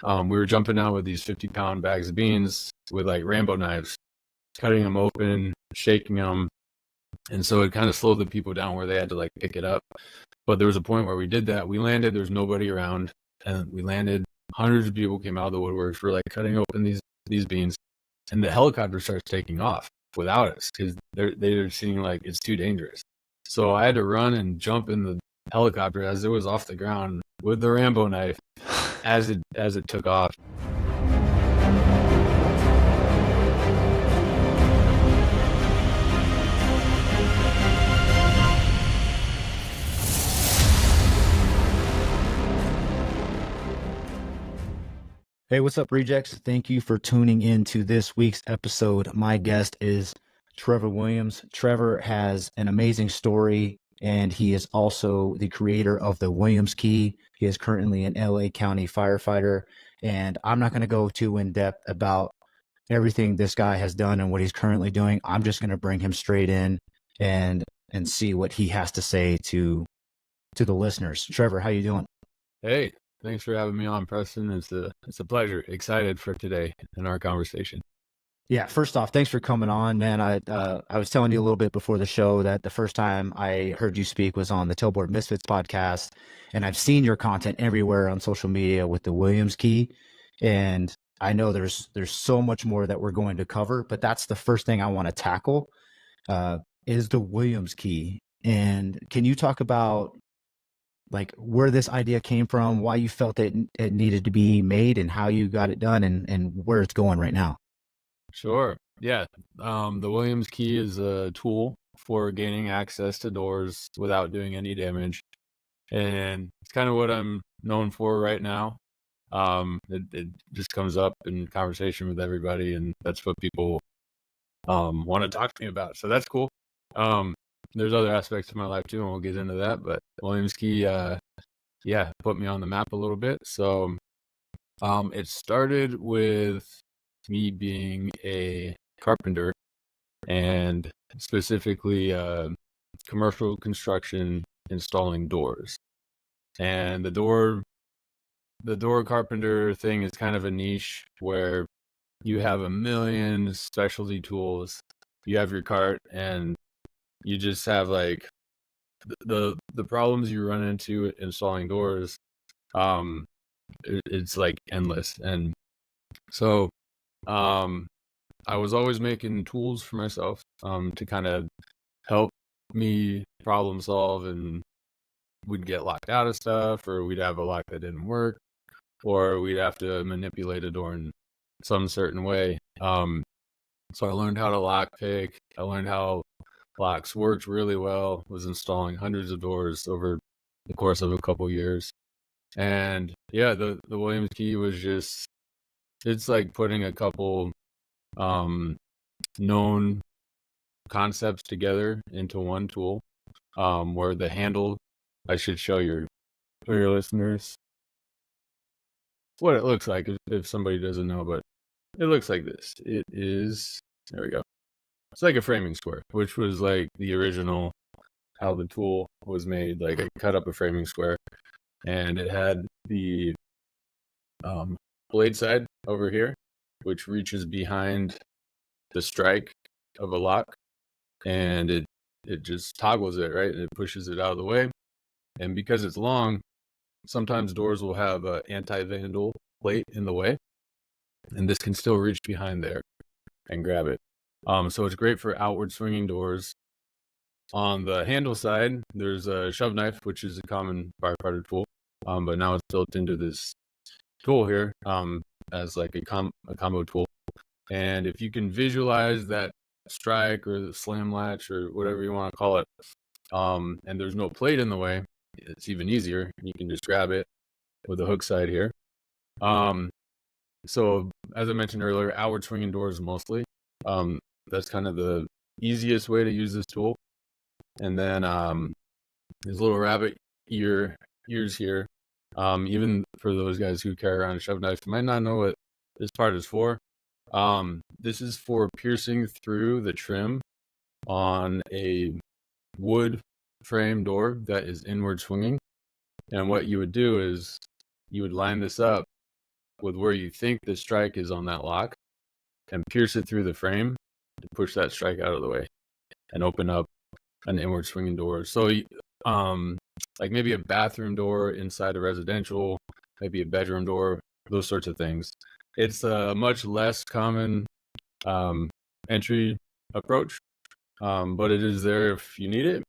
We were jumping out with these 50-pound bags of beans with like Rambo knives, cutting them open, shaking them. And so it kind of slowed the people down where they had to like pick it up. But there was a point where we did that. We landed, there was nobody around, and we landed. Hundreds of people came out of the woodworks. We're like cutting open these beans, and the helicopter starts taking off without us because they're seeing like it's too dangerous. So I had to run and jump in the helicopter as it was off the ground with the Rambo knife as it took off. Hey, what's up, Rejects? Thank you for tuning in to this week's episode. My guest is Trevor Williams. Trevor has an amazing story, and he is also the creator of the Williams Key. He is currently an LA County firefighter, and I'm not going to go too in depth about everything this guy has done and what he's currently doing. I'm just going to bring him straight in and see what he has to say to the listeners. Trevor, how you doing? Hey, thanks for having me on, Preston. It's a pleasure. Excited for today and our conversation. Yeah, first off, thanks for coming on, man. I was telling you a little bit before the show that the first time I heard you speak was on the Tailboard Misfits podcast, and I've seen your content everywhere on social media with the Williams Key, and I know there's so much more that we're going to cover, but that's the first thing I want to tackle is the Williams Key. And can you talk about like where this idea came from, why you felt it needed to be made, and how you got it done, and where it's going right now? Sure. Yeah. The Williams Key is a tool for gaining access to doors without doing any damage. And it's kind of what I'm known for right now. It just comes up in conversation with everybody, and that's what people want to talk to me about. So that's cool. There's other aspects of my life too, and we'll get into that. But Williams Key, put me on the map a little bit. So it started with me being a carpenter, and specifically commercial construction, installing doors. And the door carpenter thing is kind of a niche where you have a million specialty tools. You have your cart, and you just have like the problems you run into installing doors. It's like endless. And so I was always making tools for myself to kind of help me problem solve, and we'd get locked out of stuff, or we'd have a lock that didn't work, or we'd have to manipulate a door in some certain way. So I learned how to lock pick. I learned how locks worked really well, was installing hundreds of doors over the course of a couple years. And yeah, the Williams Key was just, it's like putting a couple known concepts together into one tool, where the handle, I should show for your listeners what it looks like if somebody doesn't know, but it looks like this. It is, there we go. It's like a framing square, which was like the original, how the tool was made. Like I cut up a framing square, and it had the blade side over here, which reaches behind the strike of a lock, and it just toggles it, right? It pushes it out of the way. And because it's long, sometimes doors will have an anti-vandal plate in the way, and this can still reach behind there and grab it. So it's great for outward swinging doors. On the handle side, there's a shove knife, which is a common firefighter tool, but now it's built into this tool here as like a combo tool. And if you can visualize that strike or the slam latch or whatever you want to call it, and there's no plate in the way, it's even easier. You can just grab it with the hook side here. So as I mentioned earlier, outward swinging doors mostly. That's kind of the easiest way to use this tool. And then these little rabbit ears here. Even for those guys who carry around a shove knife, you might not know what this part is for. This is for piercing through the trim on a wood frame door that is inward swinging. And what you would do is you would line this up with where you think the strike is on that lock and pierce it through the frame to push that strike out of the way and open up an inward swinging door. So, like maybe a bathroom door inside a residential, maybe a bedroom door, those sorts of things. It's a much less common entry approach, but it is there if you need it.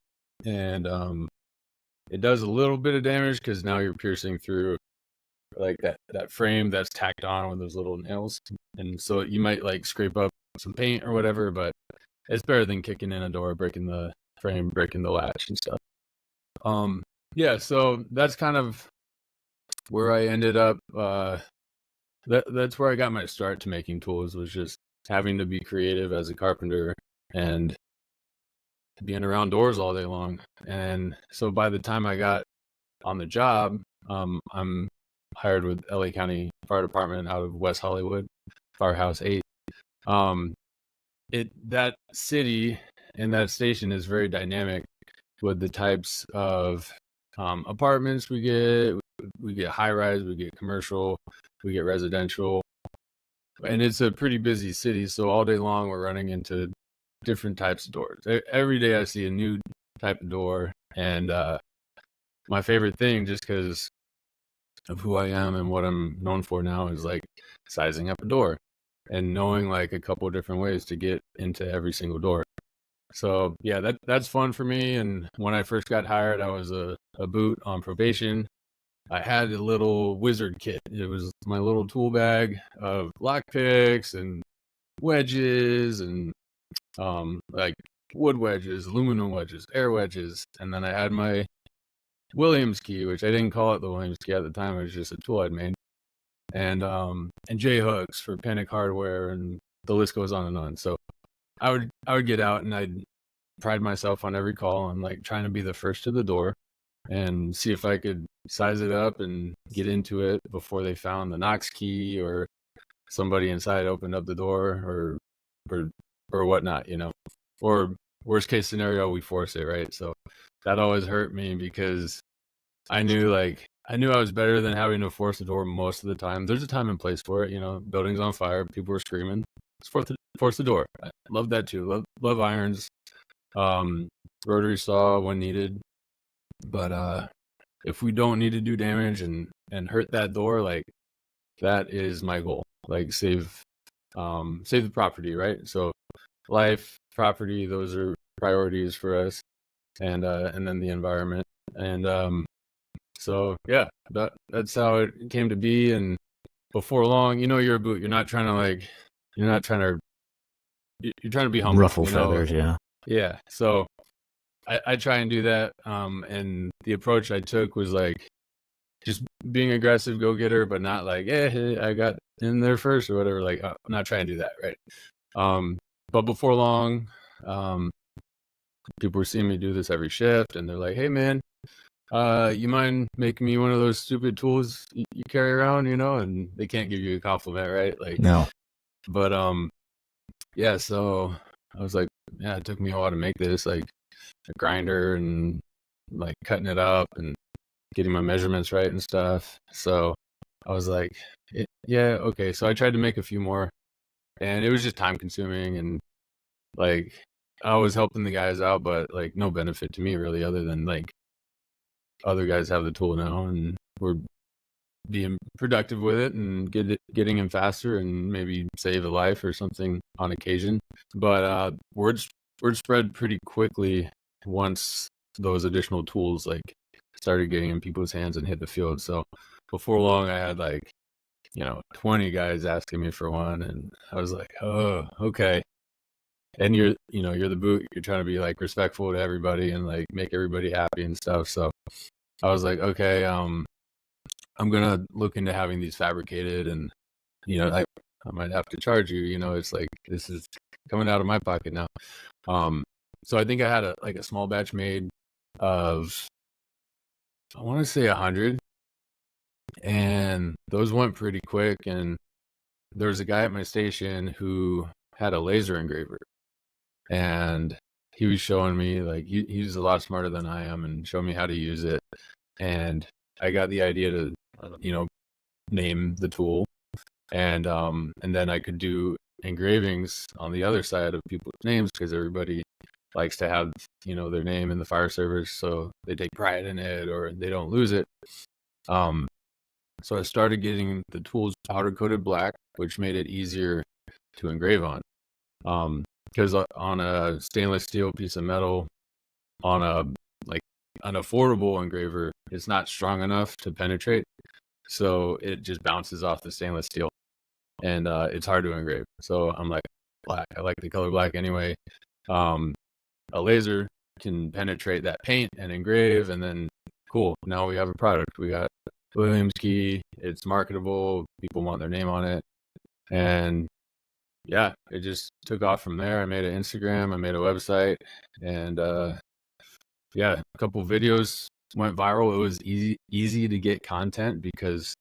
And it does a little bit of damage because now you're piercing through like that frame that's tacked on with those little nails. And so you might like scrape up some paint or whatever, but it's better than kicking in a door, breaking the frame, breaking the latch and stuff. Yeah, so that's kind of where I ended up. That's where I got my start to making tools, was just having to be creative as a carpenter and being around doors all day long. And so by the time I got on the job, I'm hired with LA County Fire Department out of West Hollywood, Firehouse 8. That city and that station is very dynamic with the types of apartments we get. We get high rise, we get commercial, we get residential, and it's a pretty busy city. So all day long we're running into different types of doors. Every day I see a new type of door, and my favorite thing, just because of who I am and what I'm known for now, is like sizing up a door and knowing like a couple of different ways to get into every single door. So yeah, that's fun for me. And when I first got hired, I was a boot on probation. I had a little wizard kit. It was my little tool bag of lock picks and wedges and like wood wedges, aluminum wedges, air wedges. And then I had my Williams key, which I didn't call it the Williams key at the time. It was just a tool I'd made. And J hooks for Panic hardware, and the list goes on and on. So I would get out and I'd pride myself on every call and like trying to be the first to the door and see if I could size it up and get into it before they found the Knox key or somebody inside opened up the door or whatnot, or worst case scenario, we force it, right? So that always hurt me because I knew I was better than having to force the door most of the time. There's a time and place for it, building's on fire, people were screaming, let's force the door. I love that too. Love irons, rotary saw when needed. But if we don't need to do damage and hurt that door, like that is my goal. Like save the property, right? So life, property, those are priorities for us, and then the environment. And so yeah, that's how it came to be. And before long, you're a boot. You're trying to be humble. Ruffle feathers, yeah. Yeah. So I try and do that. And the approach I took was like just being aggressive, go getter, but not like, hey, I got in there first or whatever. Like, I'm not trying to do that, right? But before long, people were seeing me do this every shift, and they're like, hey, man, you mind making me one of those stupid tools you carry around, and they can't give you a compliment, right? Like, no. But yeah, so I was like, yeah, it took me a while to make this, like a grinder and like cutting it up and getting my measurements right and stuff. So I was like, yeah, okay. So I tried to make a few more, and it was just time consuming, and like I was helping the guys out, but like no benefit to me really, other than like other guys have the tool now and we're being productive with it and getting in faster and maybe save a life or something on occasion. But word spread pretty quickly once those additional tools like started getting in people's hands and hit the field. So before long, I had like 20 guys asking me for one, and I was like, oh, okay. And you're the boot. You're trying to be like respectful to everybody and like make everybody happy and stuff. So I was like, okay, I'm gonna look into having these fabricated, and I might have to charge you. It's like this is coming out of my pocket now. So I think I had a small batch made of, I want to say 100, and those went pretty quick. And there was a guy at my station who had a laser engraver, and he was showing me like he's a lot smarter than I am and showing me how to use it. And I got the idea to name the tool and then I could do engravings on the other side of people's names, because everybody likes to have, their name in the fire service, so they take pride in it or they don't lose it. So I started getting the tools powder coated black, which made it easier to engrave on. Because on a stainless steel piece of metal, on an affordable engraver, it's not strong enough to penetrate, so it just bounces off the stainless steel, and it's hard to engrave. So I'm like, black. I like the color black anyway. A laser can penetrate that paint and engrave, and then cool. Now we have a product. We got Williams key. It's marketable. People want their name on it, and yeah, it just took off from there. I made an Instagram. I made a website, and yeah, a couple videos went viral. It was easy to get content because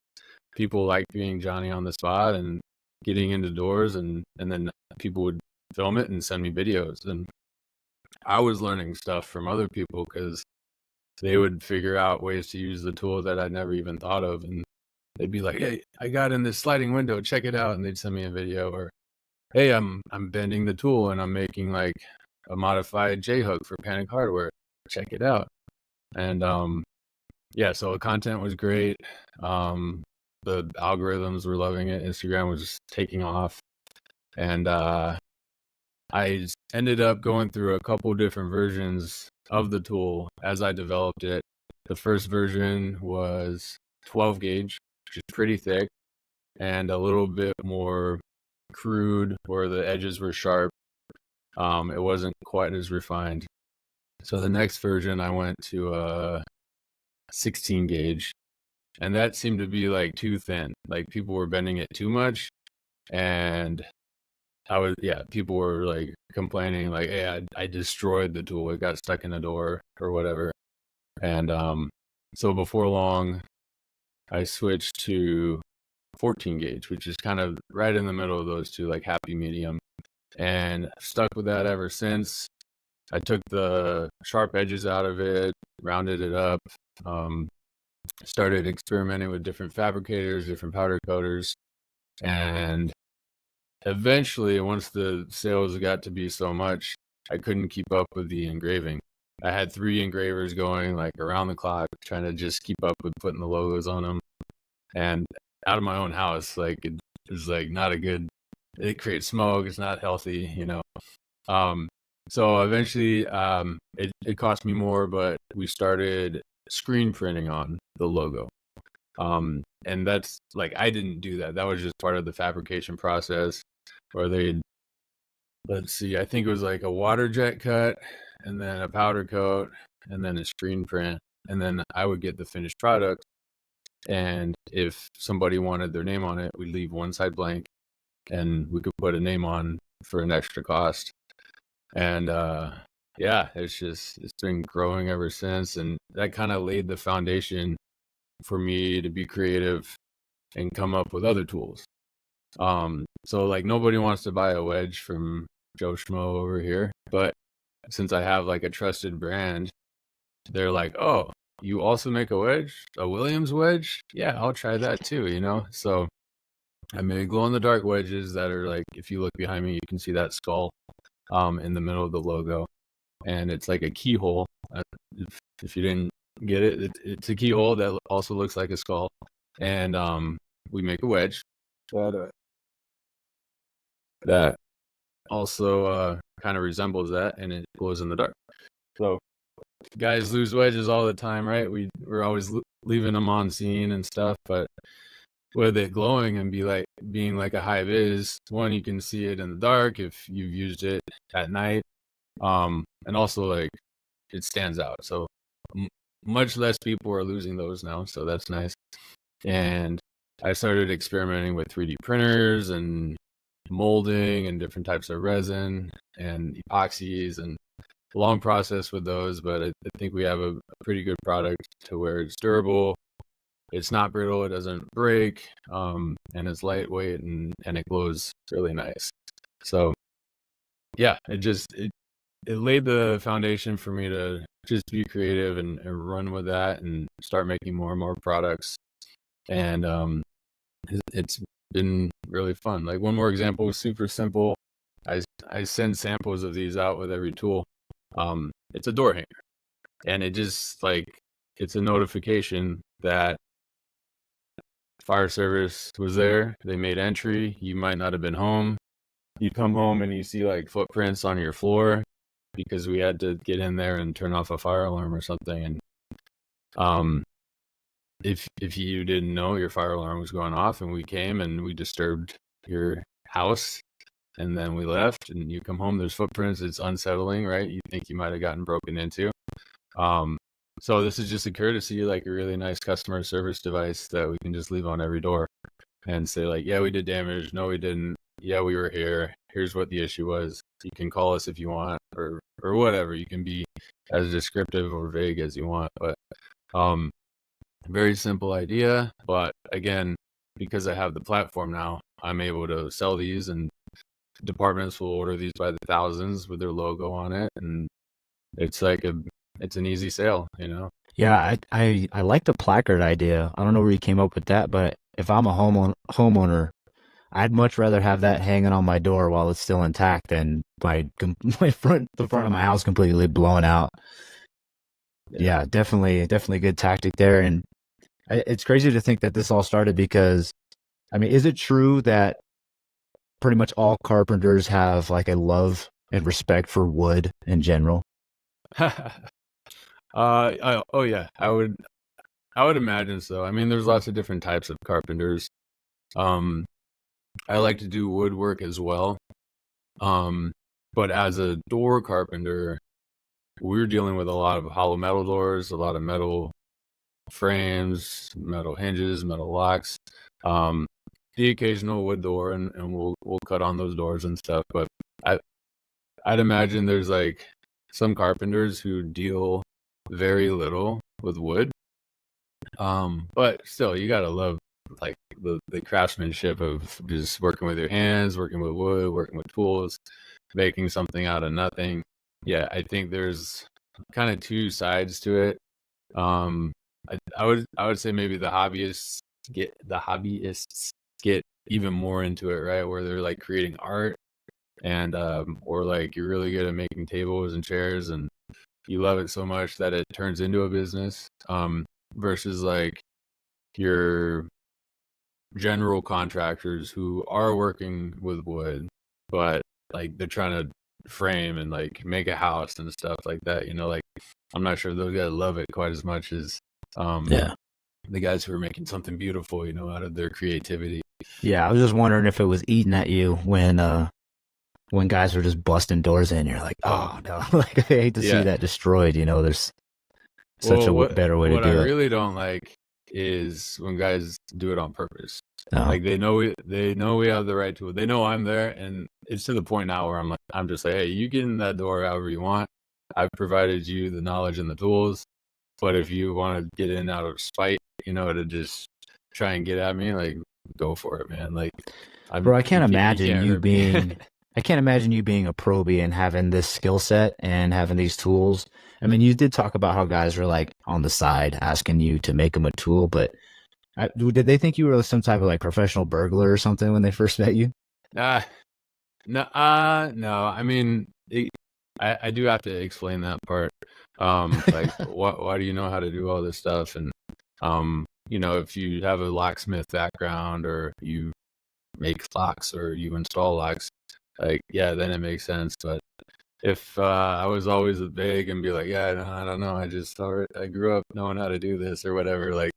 people like being Johnny on the spot and getting into doors, and then people would film it and send me videos, and I was learning stuff from other people because they would figure out ways to use the tool that I'd never even thought of, and they'd be like, "Hey, I got in this sliding window, check it out," and they'd send me a video. Or, "Hey, I'm bending the tool and I'm making like a modified J-hook for Panic Hardware, check it out." And yeah, so the content was great. The algorithms were loving it. Instagram was taking off, and I ended up going through a couple different versions of the tool as I developed it. The first version was 12 gauge, which is pretty thick and a little bit more crude, where the edges were sharp. It wasn't quite as refined. So the next version, I went to 16 gauge, and that seemed to be like too thin. Like people were bending it too much, and people were like complaining, like, "Hey, I destroyed the tool. It got stuck in a door or whatever." And so before long, I switched to 14 gauge, which is kind of right in the middle of those two, like happy medium, and I've stuck with that ever since. I took the sharp edges out of it, rounded it up, started experimenting with different fabricators, different powder coaters, and eventually, once the sales got to be so much, I couldn't keep up with the engraving. I had 3 engravers going like around the clock, trying to just keep up with putting the logos on them. And out of my own house, like it was like not a good. It creates smoke. It's not healthy, So eventually, it cost me more, but we started screen printing on the logo. And that's like, I didn't do that. That was just part of the fabrication process, where let's see, I think it was like a water jet cut, and then a powder coat, and then a screen print, and then I would get the finished product. And if somebody wanted their name on it, we'd leave one side blank, and we could put a name on for an extra cost. And yeah, it's been growing ever since, and that kind of laid the foundation for me to be creative and come up with other tools. So like nobody wants to buy a wedge from Joe Schmo over here, but since I have like a trusted brand, they're like, "Oh, you also make a wedge, a Williams wedge? Yeah, I'll try that too." So I made glow in the dark wedges that are like, if you look behind me, you can see that skull in the middle of the logo, and it's like a keyhole. If you didn't get it, it's a keyhole that also looks like a skull, and we make a wedge that also kind of resembles that, and it glows in the dark. So guys lose wedges all the time, right? We're always leaving them on scene and stuff, but with it glowing and being like a high vis, one, you can see it in the dark if you've used it at night, and also like it stands out. So much less people are losing those now, so that's nice. And I started experimenting with 3D printers and molding and different types of resin and epoxies, and long process with those, but I think we have a pretty good product to where it's durable, it's not brittle, it doesn't break, and it's lightweight, and it glows really nice. So yeah, it laid the foundation for me to just be creative and run with that and start making more and more products. And it's been really fun. Like one more example was super simple. I send samples of these out with every tool. It's a door hanger, and it just like it's a notification that fire service was there. They made entry. You might not have been home. You come home and you see like footprints on your floor because we had to get in there and turn off a fire alarm or something. And if you didn't know, your fire alarm was going off, and we came and we disturbed your house, and then we left, and you come home, there's footprints. It's unsettling, right? You think you might have gotten broken into. So this is just a courtesy, like a really nice customer service device that we can just leave on every door and say like, yeah, we did damage. No, we didn't. Yeah, we were here. Here's what the issue was. You can call us if you want, or whatever. You can be as descriptive or vague as you want, but very simple idea. But again, because I have the platform now, I'm able to sell these, and departments will order these by the thousands with their logo on it, and it's like it's an easy sale, you know? Yeah, I like the placard idea. I don't know where you came up with that, but if I'm a homeowner, I'd much rather have that hanging on my door while it's still intact than the front of my house completely blown out. Yeah, definitely a good tactic there. And it's crazy to think that this all started because, I mean, is it true that pretty much all carpenters have like a love and respect for wood in general? Oh yeah, I would imagine so. I mean, there's lots of different types of carpenters. I like to do woodwork as well. But as a door carpenter, we're dealing with a lot of hollow metal doors, a lot of metal frames, metal hinges, metal locks, the occasional wood door, and we'll cut on those doors and stuff. But I'd imagine there's like some carpenters who deal very little with wood. But still, you gotta love like the craftsmanship of just working with your hands, working with wood, working with tools, making something out of nothing. Yeah, I think there's kind of two sides to it. I would say maybe the hobbyists get even more into it, right? Where they're like creating art, and or like you're really good at making tables and chairs, and you love it so much that it turns into a business. Versus like your general contractors who are working with wood, but like they're trying to frame and like make a house and stuff like that. You know, like I'm not sure those guys love it quite as much as the guys who are making something beautiful, you know, out of their creativity. Yeah, I was just wondering if it was eating at you when guys were just busting doors in. You're like, oh no, like I hate to see that destroyed. You know, there's such a better way to do it. What I really don't like is when guys do it on purpose. Like they know we have the right tool. They know I'm there, and it's to the point now where I'm just like, hey, you get in that door however you want. I've provided you the knowledge and the tools, but if you want to get in out of spite, you know, to just try and get at me, like go for it, man. Like, bro, I can't imagine you being a probie and having this skill set and having these tools. I mean, you did talk about how guys were like on the side asking you to make them a tool, but did they think you were some type of like professional burglar or something when they first met you? No. I mean, I do have to explain that part. Like, why do you know how to do all this stuff? And you know, if you have a locksmith background or you make locks or you install locks, like, yeah, then it makes sense. But if I was always vague and be like, yeah, I don't know, I grew up knowing how to do this or whatever, like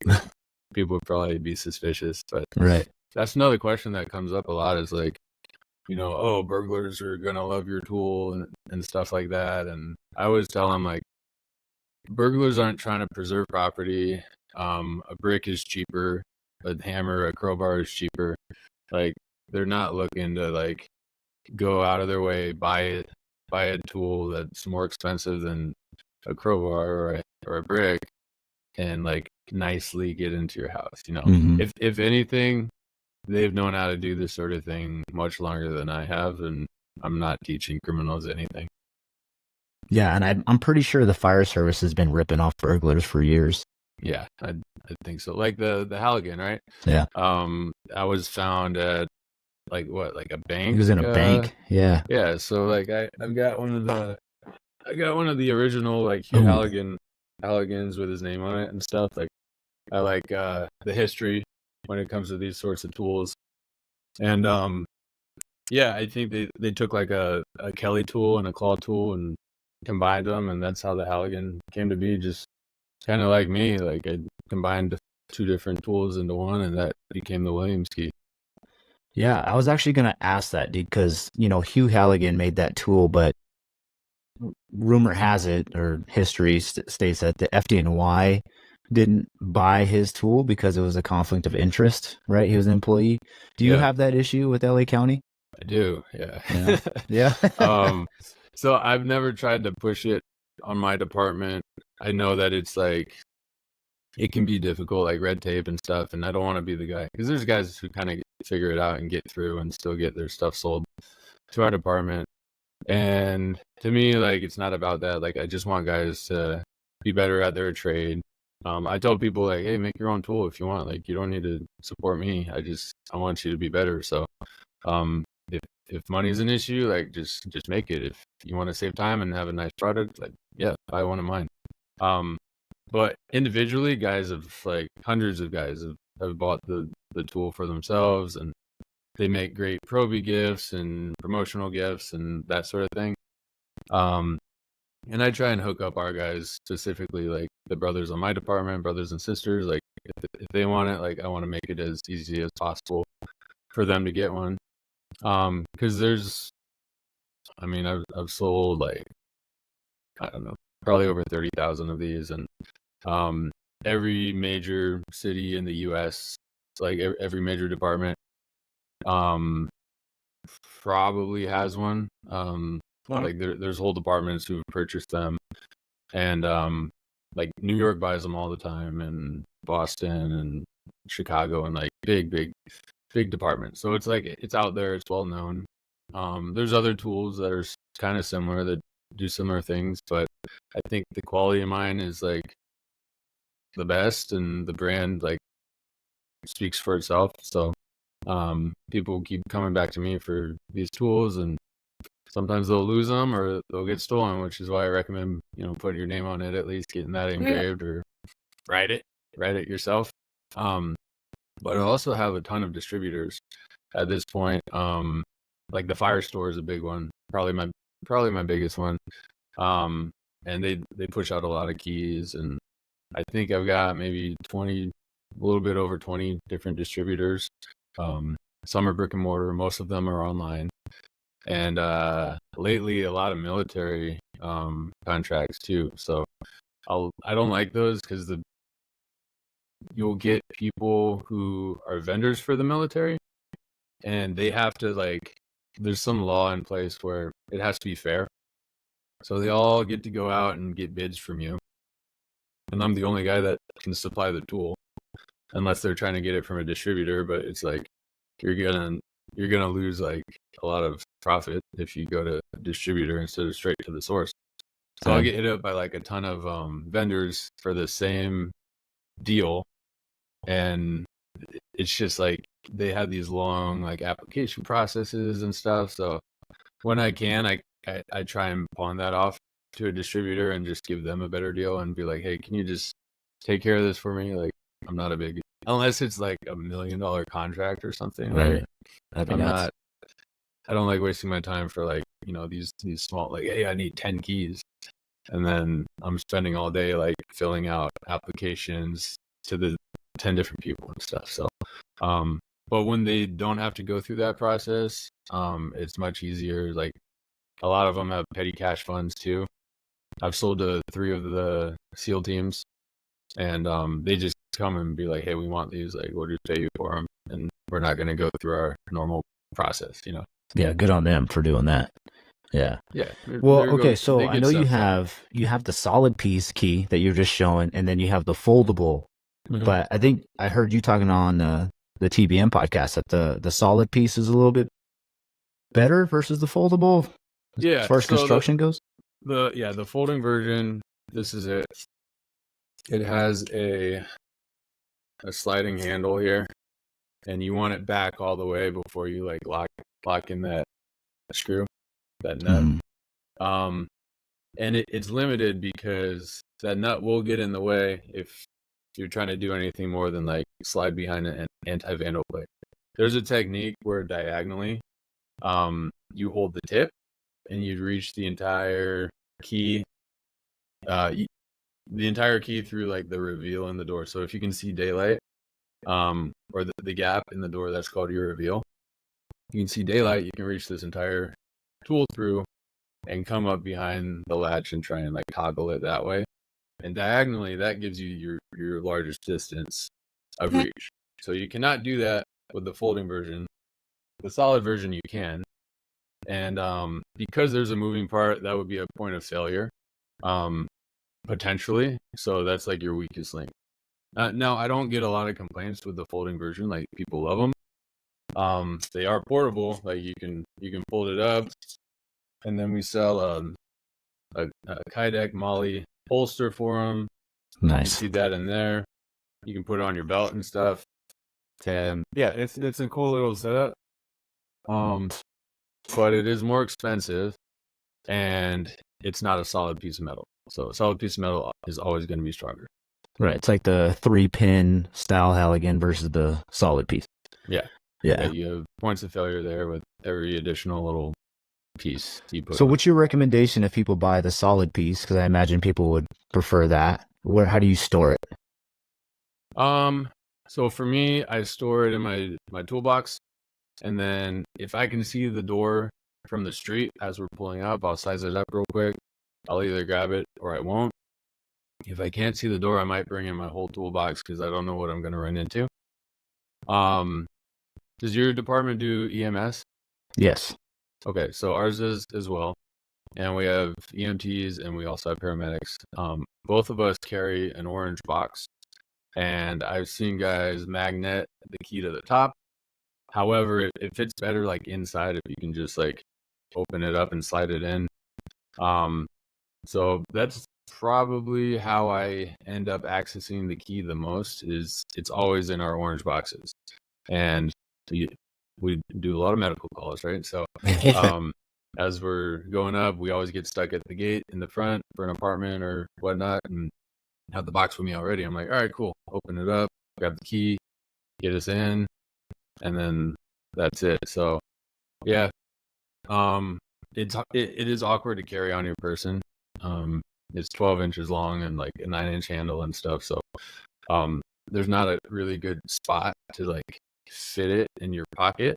people would probably be suspicious. But right, that's another question that comes up a lot is like, you know, oh, burglars are gonna love your tool and stuff like that. And I always tell them like, burglars aren't trying to preserve property. A brick is cheaper, a hammer, a crowbar is cheaper. Like they're not looking to like go out of their way, buy a tool that's more expensive than a crowbar or a brick, and like nicely get into your house. You know, if anything, they've known how to do this sort of thing much longer than I have, and I'm not teaching criminals anything. Yeah, and I'm pretty sure the fire service has been ripping off burglars for years. Yeah, I think so. Like the Halligan, right? Yeah. I was found at like a He bank. was in a bank. Yeah. Yeah. So like I've got I got one of the original like Hugh Oh, Halligans with his name on it and stuff. Like I like the history when it comes to these sorts of tools. And yeah, I think they took like a Kelly tool and a claw tool and combined them, and that's how the Halligan came to be. Just kind of like me, like I combined two different tools into one, and that became the Williams key. yeah. I was actually going to ask that because, Hugh Halligan made that tool, but rumor has it, or history states that the FDNY didn't buy his tool because it was a conflict of interest, right? He was an employee. Do you Yeah, have that issue with LA County? I do. Yeah. Yeah. Yeah. So I've never tried to push it on my department. I know that it's like it can be difficult, like red tape and stuff, and I don't want to be the guy because there's guys who kind of figure it out and get through and still get their stuff sold to our department. And to me, like it's not about that. Like I just want guys to be better at their trade. I tell people like, hey, make your own tool if you want. Like you don't need to support me. I want you to be better. So if money's an issue, like just make it. If you want to save time and have a nice product, like yeah, buy one of mine. But individually, guys have like hundreds of guys have bought the tool for themselves, and they make great probie gifts and promotional gifts and that sort of thing. And I try and hook up our guys, specifically like the brothers on my department, brothers and sisters. Like if they want it, like I want to make it as easy as possible for them to get one. Because I've sold like I don't know, probably over 30,000 of these, and every major city in the U.S., like every major department, probably has one. Like there's whole departments who've purchased them, and like New York buys them all the time, and Boston and Chicago, and like big departments. So it's like it's out there, it's well known. There's other tools that are kind of similar that do similar things, but I think the quality of mine is like the best, and the brand like speaks for itself. So people keep coming back to me for these tools, and sometimes they'll lose them or they'll get stolen, which is why I recommend putting your name on it, at least getting that engraved, or write it yourself. But I also have a ton of distributors at this point. Like the Fire Store is a big one, probably my biggest one. And they push out a lot of keys, and I think I've got maybe 20, a little bit over 20 different distributors. Some are brick and mortar, most of them are online. And lately a lot of military contracts too. So I don't like those because you'll get people who are vendors for the military, and they have to like there's some law in place where it has to be fair. So they all get to go out and get bids from you, and I'm the only guy that can supply the tool, unless they're trying to get it from a distributor. But it's like you're gonna lose like a lot of profit if you go to a distributor instead of straight to the source. So I'll get hit up by like a ton of vendors for the same deal, and it's just like they have these long like application processes and stuff. So when I can, I try and pawn that off to a distributor and just give them a better deal and be like, hey, can you just take care of this for me? Like I'm not a big, unless it's like $1 million contract or something. Right. Like, I don't like wasting my time for like these small, like, hey, I need 10 keys, and then I'm spending all day like filling out applications to the 10 different people and stuff. So but when they don't have to go through that process, it's much easier. Like a lot of them have petty cash funds too. I've sold to 3 of the SEAL teams, and they just come and be like, hey, we want these, like we'll just pay you for them, and we're not going to go through our normal process. Yeah, good on them for doing that. Yeah. Yeah. Well, okay, so I know you have the solid piece key that you're just showing, and then you have the foldable. Mm-hmm. But I think I heard you talking on the TBM podcast that the solid piece is a little bit better versus the foldable. Yeah. As far as construction goes. The folding version, this is it. It has a sliding handle here, and you want it back all the way before you like lock in that screw, that nut. Mm. And it's limited because that nut will get in the way if you're trying to do anything more than like slide behind an anti-vandal plate. There's a technique where diagonally, you hold the tip and you reach the entire key, the entire key through like the reveal in the door. So if you can see daylight, or the gap in the door, that's called your reveal. You can see daylight, you can reach this entire tool through and come up behind the latch and try and like toggle it that way. And diagonally, that gives you your largest distance of reach. So you cannot do that with the folding version. The solid version you can. And because there's a moving part, that would be a point of failure, potentially. So that's like your weakest link. Now, I don't get a lot of complaints with the folding version. Like, people love them. They are portable. Like, you can fold it up. And then we sell a Kydeck Molly holster for them. Nice. You see that in there. You can put it on your belt and stuff. And yeah, it's a cool little setup. But it is more expensive, and it's not a solid piece of metal. So a solid piece of metal is always going to be stronger. Right. It's like the 3-pin style Halligan versus the solid piece. Yeah. You have points of failure there with every additional little piece you put. So what's your recommendation if people buy the solid piece? Because I imagine people would prefer that. How do you store it? So for me, I store it in my toolbox. And then if I can see the door from the street as we're pulling up, I'll size it up real quick. I'll either grab it or I won't. If I can't see the door, I might bring in my whole toolbox because I don't know what I'm going to run into. Does your department do EMS? Yes. Okay, so ours is as well. And we have EMTs and we also have paramedics. Both of us carry an orange box. And I've seen guys magnet the key to the top. However, it fits better like inside if you can just like open it up and slide it in. So that's probably how I end up accessing the key the most. Is it's always in our orange boxes, and we do a lot of medical calls, right? So as we're going up, we always get stuck at the gate in the front for an apartment or whatnot, and have the box with me already. I'm like, all right, cool. Open it up, grab the key, get us in. And then that's it. So, yeah, it is awkward to carry on your person. It's 12 inches long and like a 9-inch handle and stuff. So, there's not a really good spot to like fit it in your pocket.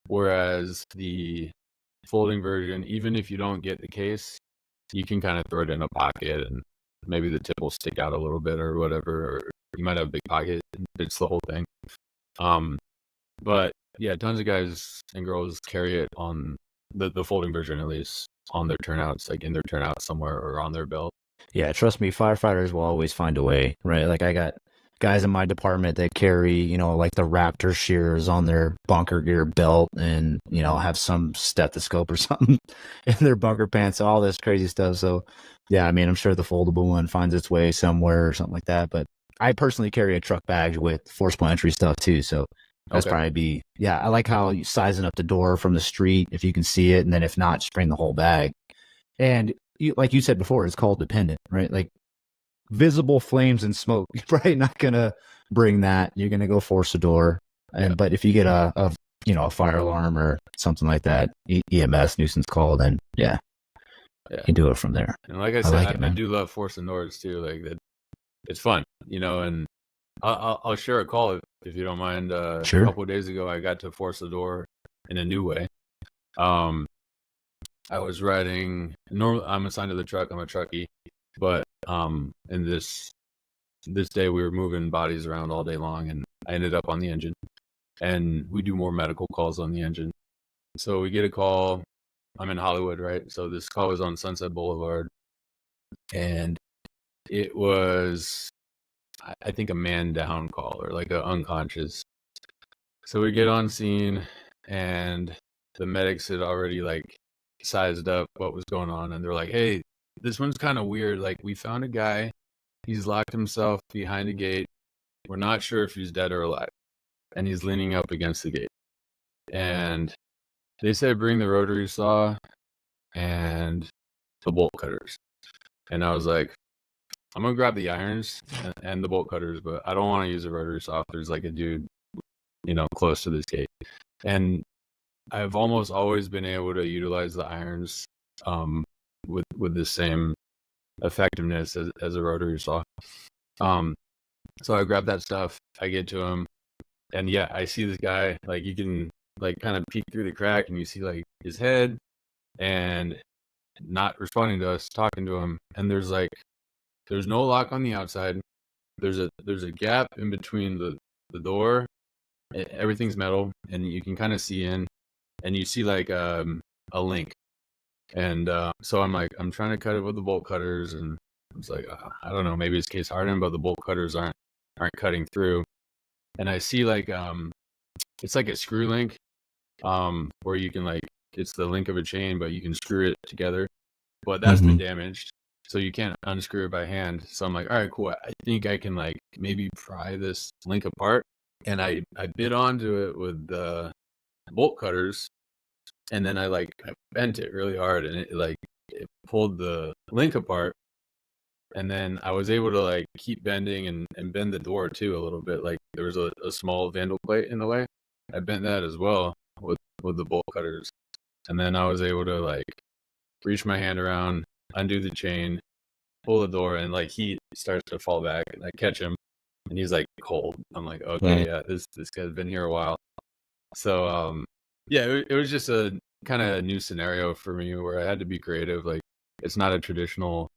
Whereas the folding version, even if you don't get the case, you can kind of throw it in a pocket and maybe the tip will stick out a little bit or whatever, or you might have a big pocket and fits the whole thing. But yeah, tons of guys and girls carry it on the folding version, at least on their turnouts, like in their turnout somewhere or on their belt. Yeah, trust me, firefighters will always find a way, right? Like I got guys in my department that carry, like the Raptor shears on their bunker gear belt and, have some stethoscope or something in their bunker pants, all this crazy stuff. So yeah, I mean, I'm sure the foldable one finds its way somewhere or something like that. But I personally carry a truck bag with forcible entry stuff too. So that's probably I like how you sizing up the door from the street if you can see it. And then if not, just bring the whole bag. And like you said before, it's call dependent, right? Like visible flames and smoke, you're probably not going to bring that. You're going to go force a door. But if you get a fire alarm or something like that, EMS nuisance call, then you can do it from there. And like I said, I do love forcing doors too. Like that, it's fun, and I'll share a call if you don't mind. Sure. A couple of days ago, I got to force the door in a new way. I was riding. Normally, I'm assigned to the truck. I'm a truckie, but in this day, we were moving bodies around all day long, and I ended up on the engine. And we do more medical calls on the engine. So we get a call. I'm in Hollywood, right? So this call was on Sunset Boulevard, and it was, I think, a man down call or like a unconscious. So we get on scene, and the medics had already like sized up what was going on, and they're like, "Hey, this one's kind of weird. Like, we found a guy He's locked himself behind a gate. We're not sure if he's dead or alive. And he's leaning up against the gate. And they said, bring the rotary saw and the bolt cutters. And I was like, I'm going to grab the irons and the bolt cutters, but I don't want to use a rotary saw if there's like a dude, close to this gate. And I've almost always been able to utilize the irons with the same effectiveness as a rotary saw. So I grab that stuff, I get to him, and yeah, I see this guy, like you can like kind of peek through the crack and you see like his head and not responding to us, talking to him. And there's no lock on the outside. There's a gap in between the door. Everything's metal and you can kind of see in, and you see like a link. And so I'm trying to cut it with the bolt cutters, and it's like, I don't know, maybe it's case hardened, but the bolt cutters aren't cutting through. And I see like it's like a screw link where you can like, it's the link of a chain, but you can screw it together, but that's been damaged, so you can't unscrew it by hand. So I'm like, all right, cool, I think I can like maybe pry this link apart. And I bit onto it with the bolt cutters, and then I bent it really hard, and it pulled the link apart. And then I was able to like keep bending and bend the door too a little bit. Like there was a small vandal plate in the way. I bent that as well with the bolt cutters. And then I was able to like reach my hand around, undo the chain, pull the door, and like he starts to fall back, and I catch him and he's like cold. I'm like, okay, yeah, this guy's been here a while. So yeah, it was just a kind of a new scenario for me where I had to be creative. Like it's not a traditional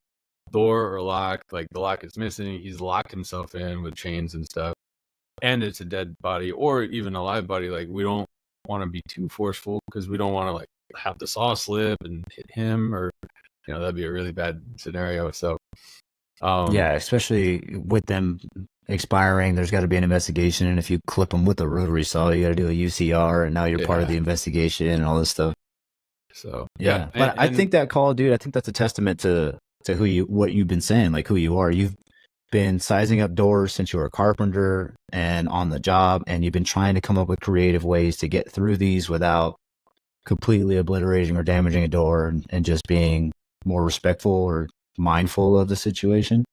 door or lock. Like the lock is missing. He's locked himself in with chains and stuff, and it's a dead body or even a live body. Like we don't want to be too forceful because we don't want to like have the saw slip and hit him, or that'd be a really bad scenario. So yeah, especially with them expiring, there's got to be an investigation, and if you clip them with a rotary saw, you got to do a UCR, and now you're part of the investigation and all this stuff. So yeah, but I think that call, dude, I think that's a testament to what you've been saying, like who you are. You've been sizing up doors since you were a carpenter and on the job, and you've been trying to come up with creative ways to get through these without completely obliterating or damaging a door, and just being more respectful or mindful of the situation.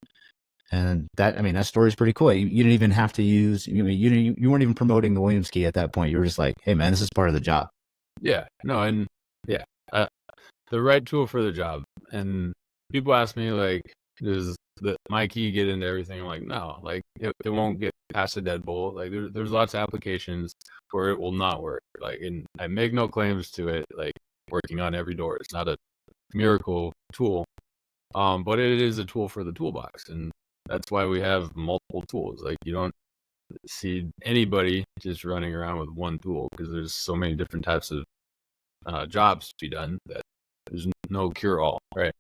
And that story is pretty cool. You didn't even have to use, you weren't even promoting the Williams key at that point. You were just like, hey man, this is part of the job. Yeah, no, and yeah, the right tool for the job. And people ask me like, does my key get into everything? I'm like, no, like it won't get past a deadbolt. Like there's lots of applications where it will not work. Like, and I make no claims to it like working on every door. It's not a miracle tool, but it is a tool for the toolbox, and that's why we have multiple tools. Like you don't see anybody just running around with one tool because there's so many different types of jobs to be done that there's no cure-all, right?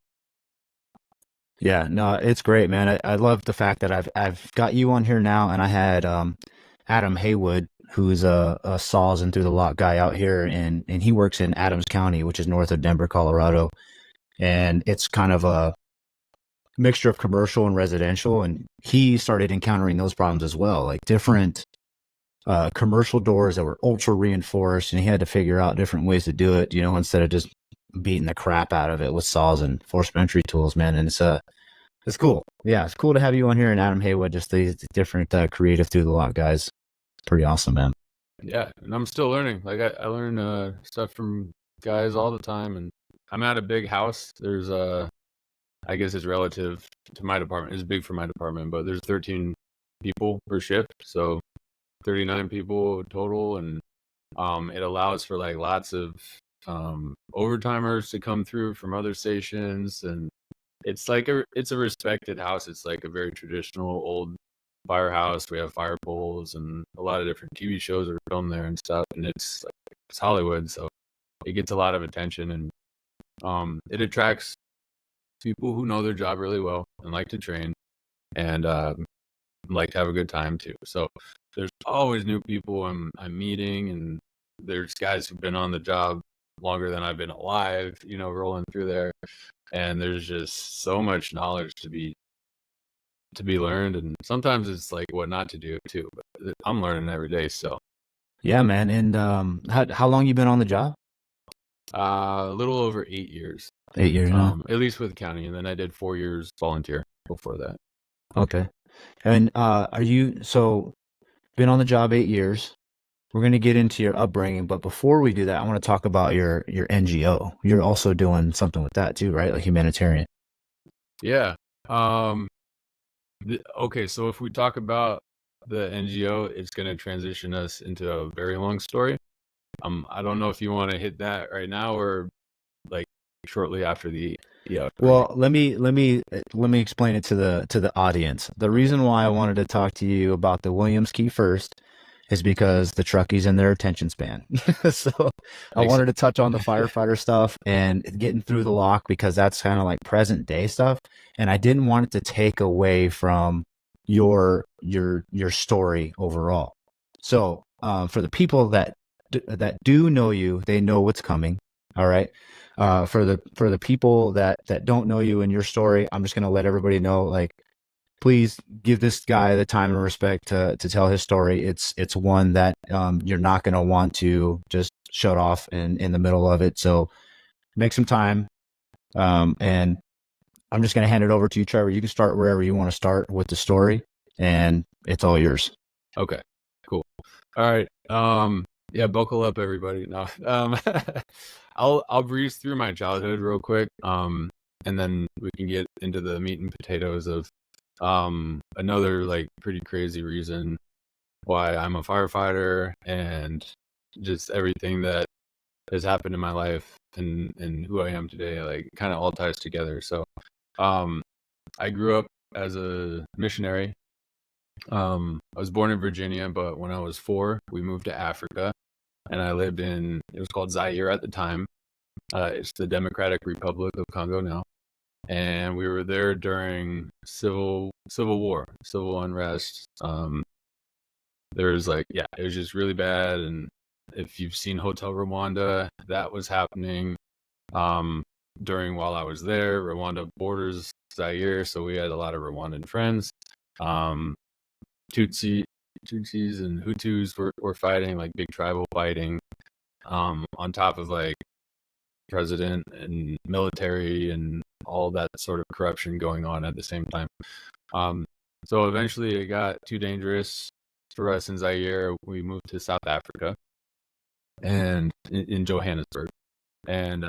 Yeah, no, it's great, man. I love the fact that I've got you on here now, and I had Adam Haywood, who's a saws and through the lock guy out here, and he works in Adams County, which is north of Denver, Colorado, and it's kind of a mixture of commercial and residential, and he started encountering those problems as well, like different commercial doors that were ultra reinforced, and he had to figure out different ways to do it, instead of just beating the crap out of it with saws and forced entry tools, man. And it's cool. Yeah, it's cool to have you on here, and Adam Haywood, just these different creative through the lot guys. It's pretty awesome, man. Yeah, and I'm still learning. Like I learn stuff from guys all the time, and I'm at a big house. There's I guess it's relative to my department. It's big for my department, but there's 13 people per shift, so 39 people total, and it allows for like lots of overtimers to come through from other stations, and it's a respected house. It's like a very traditional old firehouse. We have fire poles, and a lot of different TV shows are filmed there and stuff, and it's Hollywood, so it gets a lot of attention, and it attracts people who know their job really well and like to train, and like to have a good time too. So there's always new people I'm meeting, and there's guys who've been on the job longer than I've been alive, rolling through there. And there's just so much knowledge to be to be learned, and sometimes it's like what not to do too. But I'm learning every day. So Yeah, man. And how long you been on the job? a little over 8 years, 8 years now. at least with county, and then I did 4 years volunteer before that. Okay. And are you so been on the job 8 years? We're going to get into your upbringing, but before we do that, I want to talk about your NGO. You're also doing something with that too, right? Like humanitarian. Yeah. Okay, so if we talk about the NGO, it's going to transition us into a very long story. I don't know if you want to hit that right now or like shortly after the upbringing. Well, let me explain it to the audience. The reason why I wanted to talk to you about the Williams key first is because the truckies and their attention span. So I Makes wanted to touch on the firefighter stuff and getting through the lock because that's kind of like present day stuff, and I didn't want it to take away from your story overall. So for the people that do know you, they know what's coming. All right. For the people that don't know you and your story, I'm just gonna let everybody know, like, please give this guy the time and respect to tell his story. It's one that you're not gonna want to just shut off in the middle of it. So make some time. And I'm just gonna hand it over to you, Trevor. You can start wherever you want to start with the story, and it's all yours. Okay, cool. All right. Yeah, buckle up, everybody. No, I'll breeze through my childhood real quick. And then we can get into the meat and potatoes of another like pretty crazy reason why I'm a firefighter and just everything that has happened in my life and who I am today, like kind of all ties together. So, I grew up as a missionary. I was born in Virginia, but when I was 4, we moved to Africa, and I lived in, it was called Zaire at the time. It's the Democratic Republic of Congo now, and we were there during civil war, civil unrest. There was like, yeah, it was just really bad, and if you've seen Hotel Rwanda, that was happening during while I was there. Rwanda borders Zaire, so we had a lot of Rwandan friends. Um, Tutsis and Hutus were fighting, like big tribal fighting, on top of like president and military and all that sort of corruption going on at the same time. So eventually it got too dangerous for us in Zaire. We moved to South Africa and in Johannesburg. And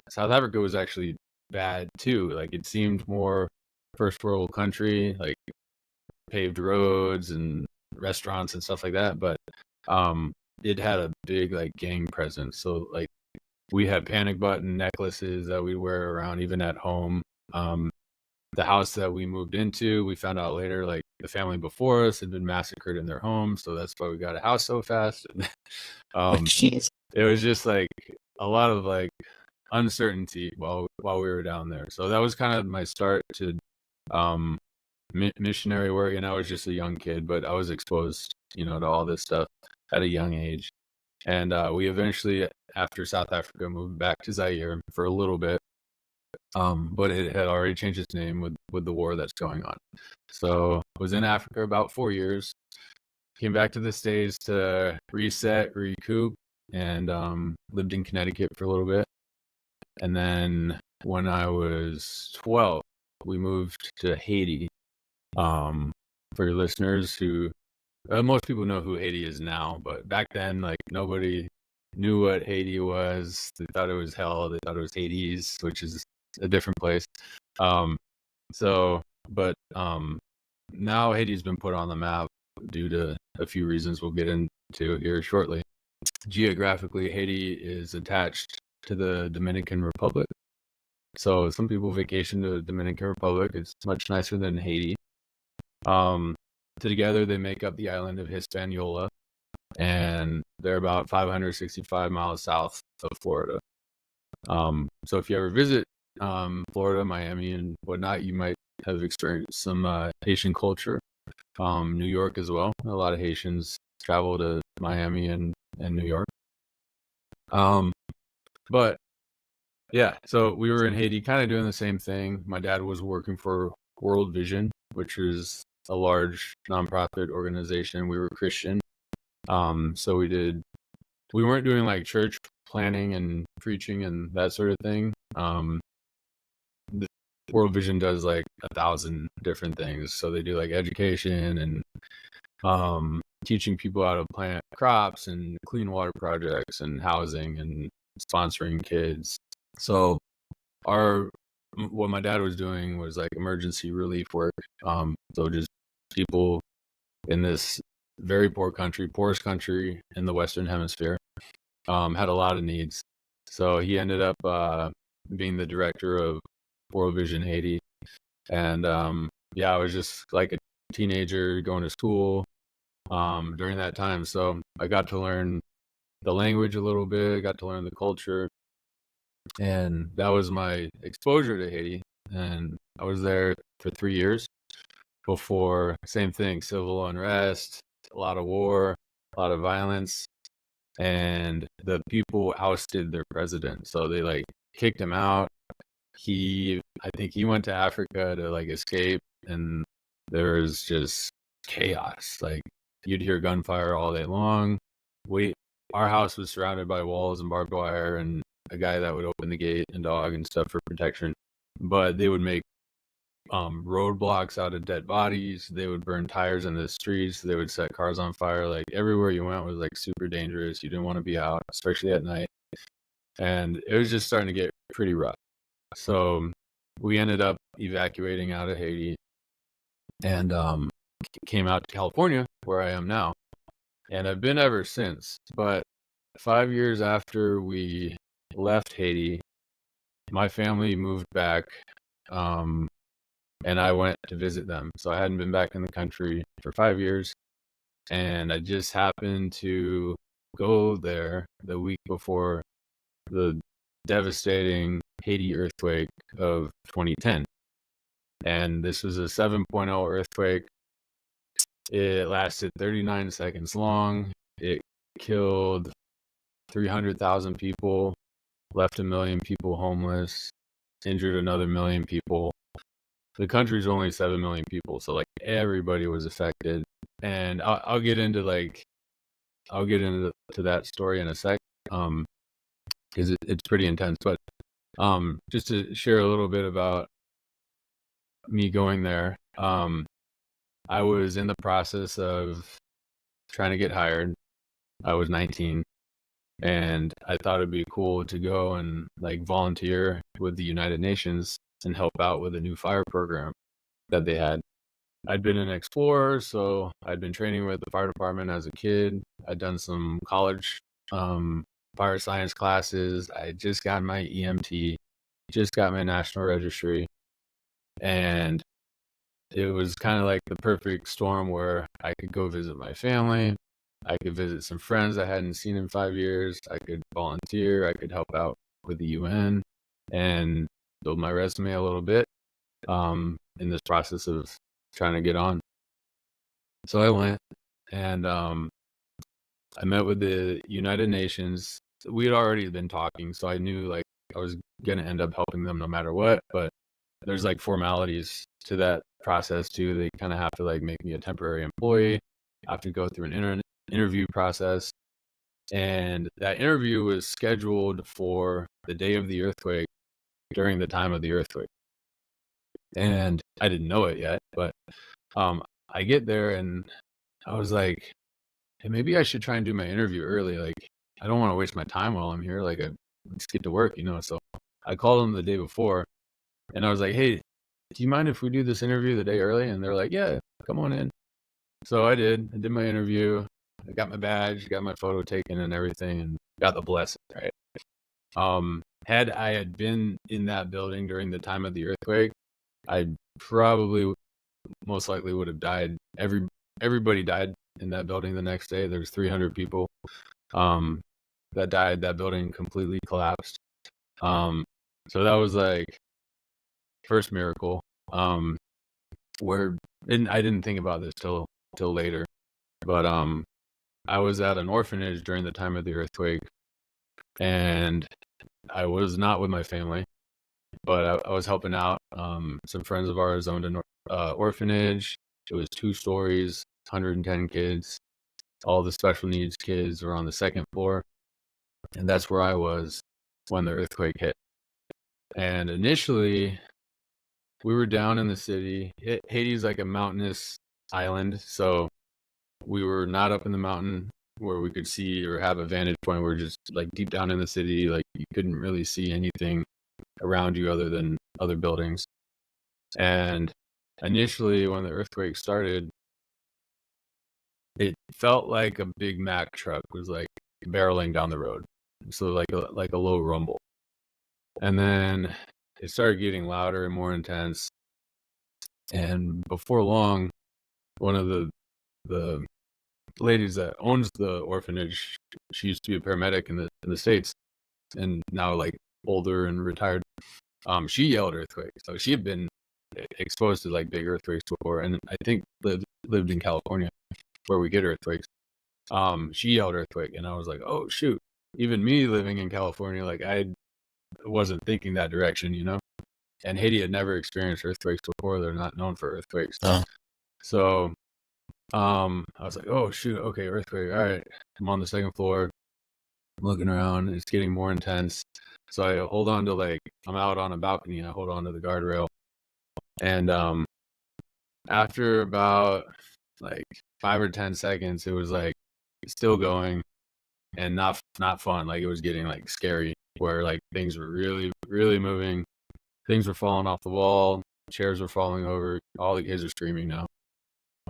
South Africa was actually bad too. Like it seemed more first world country, like paved roads and restaurants and stuff like that, but it had a big like gang presence. So like we had panic button necklaces that we wear around even at home. The house that we moved into, we found out later, like the family before us had been massacred in their home, so that's why we got a house so fast. Jeez. It was just like a lot of like uncertainty while we were down there. So that was kind of my start to missionary work, and I was just a young kid, but I was exposed, to all this stuff at a young age. And we eventually, after South Africa, moved back to Zaire for a little bit. But it had already changed its name with the war that's going on. So I was in Africa about 4 years, came back to the States to reset, recoup, and lived in Connecticut for a little bit. And then when I was 12, we moved to Haiti. For your listeners who, most people know who Haiti is now, but back then, like nobody knew what Haiti was. They thought it was hell. They thought it was Hades, which is a different place. But now Haiti's been put on the map due to a few reasons we'll get into here shortly. Geographically, Haiti is attached to the Dominican Republic. So some people vacation to the Dominican Republic. It's much nicer than Haiti. Together they make up the island of Hispaniola, and they're about 565 miles south of Florida. So if you ever visit Florida, Miami, and whatnot, you might have experienced some Haitian culture. New York as well. A lot of Haitians travel to Miami and New York. But yeah, so we were in Haiti kind of doing the same thing. My dad was working for World Vision, which is a large nonprofit organization. We were Christian. So we weren't doing like church planning and preaching and that sort of thing. The World Vision does like 1,000 different things. So they do like education and teaching people how to plant crops and clean water projects and housing and sponsoring kids. So what my dad was doing was like emergency relief work. So just people in this very poorest country in the Western Hemisphere, had a lot of needs. So he ended up being the director of World Vision Haiti. And I was just like a teenager going to school during that time. So I got to learn the language a little bit, got to learn the culture. And that was my exposure to Haiti. And I was there for 3 years before, same thing, civil unrest, a lot of war, a lot of violence. And the people ousted their president. So they like kicked him out. I think he went to Africa to like escape, and there was just chaos. Like you'd hear gunfire all day long. Our house was surrounded by walls and barbed wire, and a guy that would open the gate and dog and stuff for protection. But they would make roadblocks out of dead bodies. They would burn tires in the streets. They would set cars on fire. Like everywhere you went was like super dangerous. You didn't want to be out, especially at night. And it was just starting to get pretty rough. So we ended up evacuating out of Haiti and came out to California, where I am now. And I've been ever since. But 5 years after we left Haiti, my family moved back, and I went to visit them. So I hadn't been back in the country for 5 years, and I just happened to go there the week before the devastating Haiti earthquake of 2010. And this was a 7.0 earthquake. It lasted 39 seconds long. It killed 300,000 people, left 1 million people homeless, injured another 1 million people. The country's only 7 million people, so like everybody was affected. And I'll get into that story in a sec, because it's pretty intense. But just to share a little bit about me going there, I was in the process of trying to get hired. I was 19, and I thought it'd be cool to go and like volunteer with the United Nations and help out with a new fire program that they had. I'd been an explorer, so I'd been training with the fire department as a kid. I'd done some college fire science classes. I just got my EMT, just got my national registry, and it was kind of like the perfect storm where I could go visit my family. I could visit some friends I hadn't seen in 5 years. I could volunteer. I could help out with the UN and build my resume a little bit in this process of trying to get on. So I went, and I met with the United Nations. We had already been talking, so I knew like I was going to end up helping them no matter what. But there's like formalities to that process too. They kind of have to like make me a temporary employee. I have to go through an interview process. And that interview was scheduled for the day of the earthquake, during the time of the earthquake. And I didn't know it yet, but I get there and I was like, hey, maybe I should try and do my interview early. Like, I don't want to waste my time while I'm here. Like, I just get to work, So I called them the day before, and I was like, hey, do you mind if we do this interview the day early? And they're like, yeah, come on in. So I did my interview. I got my badge, got my photo taken and everything, and got the blessing, right? Had I been in that building during the time of the earthquake, I probably most likely would have died. Everybody died in that building the next day. There's 300 people that died. That building completely collapsed. So that was like first miracle. And I didn't think about this till later, but I was at an orphanage during the time of the earthquake, and I was not with my family, but I was helping out. Some friends of ours owned orphanage. It was 2 stories, 110 kids. All the special needs kids were on the second floor, and that's where I was when the earthquake hit. And initially, we were down in the city. Haiti's like a mountainous island, so we were not up in the mountain where we could see or have a vantage point. We're just like deep down in the city, like you couldn't really see anything around you other than other buildings. And initially, when the earthquake started, it felt like a big Mack truck was like barreling down the road. So like a low rumble. And then it started getting louder and more intense. And before long, one of the ladies that owns the orphanage, she used to be a paramedic in the States, and now like older and retired. She yelled earthquake. So she had been exposed to like big earthquakes before, and I think lived in California where we get earthquakes. She yelled earthquake, and I was like, oh shoot. Even me living in California, like I wasn't thinking that direction, you know. And Haiti had never experienced earthquakes before. They're not known for earthquakes. So I was like, oh shoot, okay, earthquake. All right. I'm on the second floor. I'm looking around. It's getting more intense. So I hold on to like, I'm out on a balcony and I hold on to the guardrail. And after about like 5 or 10 seconds, it was like still going and not fun. Like it was getting like scary where like things were really, really moving. Things were falling off the wall. Chairs were falling over. All the kids are screaming now.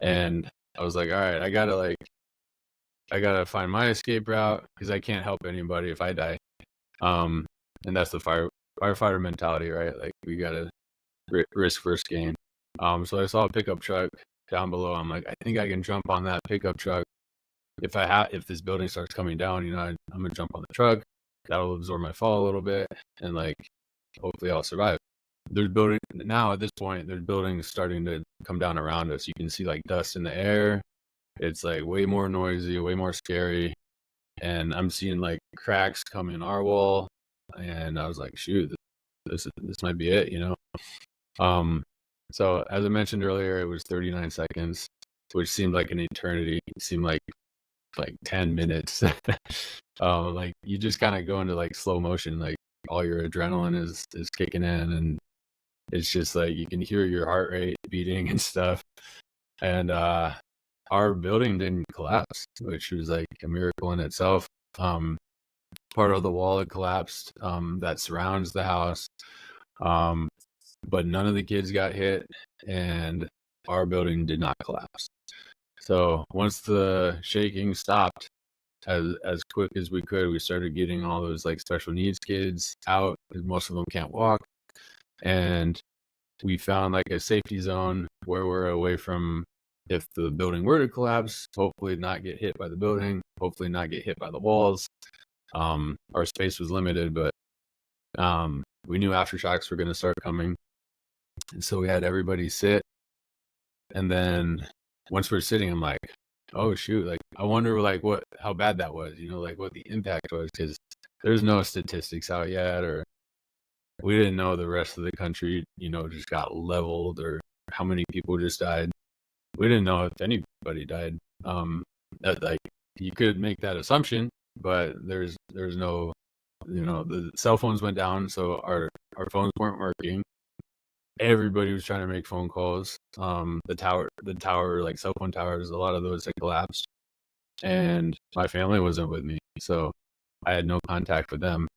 And I was like, all right, I gotta find my escape route because I can't help anybody if I die. And that's the firefighter mentality, right? Like we gotta risk first gain. So I saw a pickup truck down below. I'm like, I think I can jump on that pickup truck. If this building starts coming down, you know, I'm gonna jump on the truck. That'll absorb my fall a little bit, and like hopefully I'll survive. There's building now at this point. There's buildings starting to come down around us. You can see like dust in the air. It's like way more noisy, way more scary. And I'm seeing like cracks come in our wall. And I was like, shoot, this might be it, you know? So as I mentioned earlier, it was 39 seconds, which seemed like an eternity. It seemed like 10 minutes. Like you just kind of go into like slow motion, like all your adrenaline is kicking in, and it's just like you can hear your heart rate beating and stuff. And our building didn't collapse, which was like a miracle in itself. Part of the wall had collapsed that surrounds the house, but none of the kids got hit, and our building did not collapse. So once the shaking stopped, as quick as we could, we started getting all those like special needs kids out because most of them can't walk. And we found like a safety zone where we're away from, if the building were to collapse, hopefully not get hit by the building, hopefully not get hit by the walls. Our space was limited, but we knew aftershocks were going to start coming. And so we had everybody sit. And then once we're sitting, I'm like, oh shoot, like I wonder like how bad that was, you know, like what the impact was, because there's no statistics out yet, or we didn't know the rest of the country, you know, just got leveled, or how many people just died. We didn't know if anybody died. Like you could make that assumption, but there's no, you know, the cell phones went down, so our phones weren't working. Everybody was trying to make phone calls. The tower, like cell phone towers, a lot of those had collapsed, and my family wasn't with me, so I had no contact with them.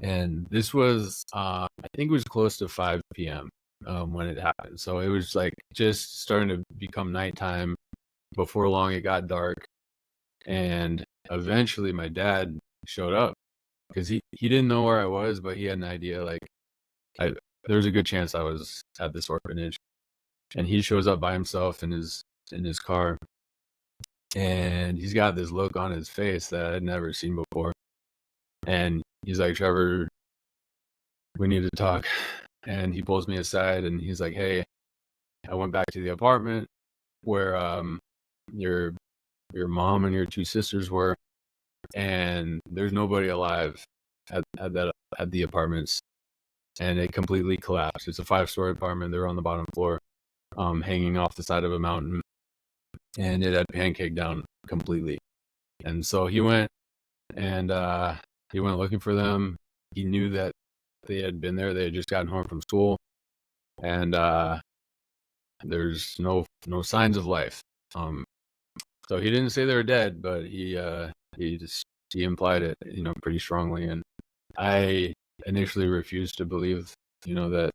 And this was, I think it was close to 5 p.m. When it happened. So it was like just starting to become nighttime. Before long, it got dark, and eventually my dad showed up because he didn't know where I was, but he had an idea. Like there was a good chance I was at this orphanage, and he shows up by himself in his car, and he's got this look on his face that I'd never seen before. And he's like, Trevor, we need to talk. And he pulls me aside and he's like, hey, I went back to the apartment where your mom and your 2 sisters were, and there's nobody alive at the apartments, and it completely collapsed. It's a 5-story apartment. They're on the bottom floor, hanging off the side of a mountain, and it had pancaked down completely. And so he went and he went looking for them. He knew that they had been there. They had just gotten home from school, and there's no signs of life. So he didn't say they were dead, but he implied it, pretty strongly. And I initially refused to believe, that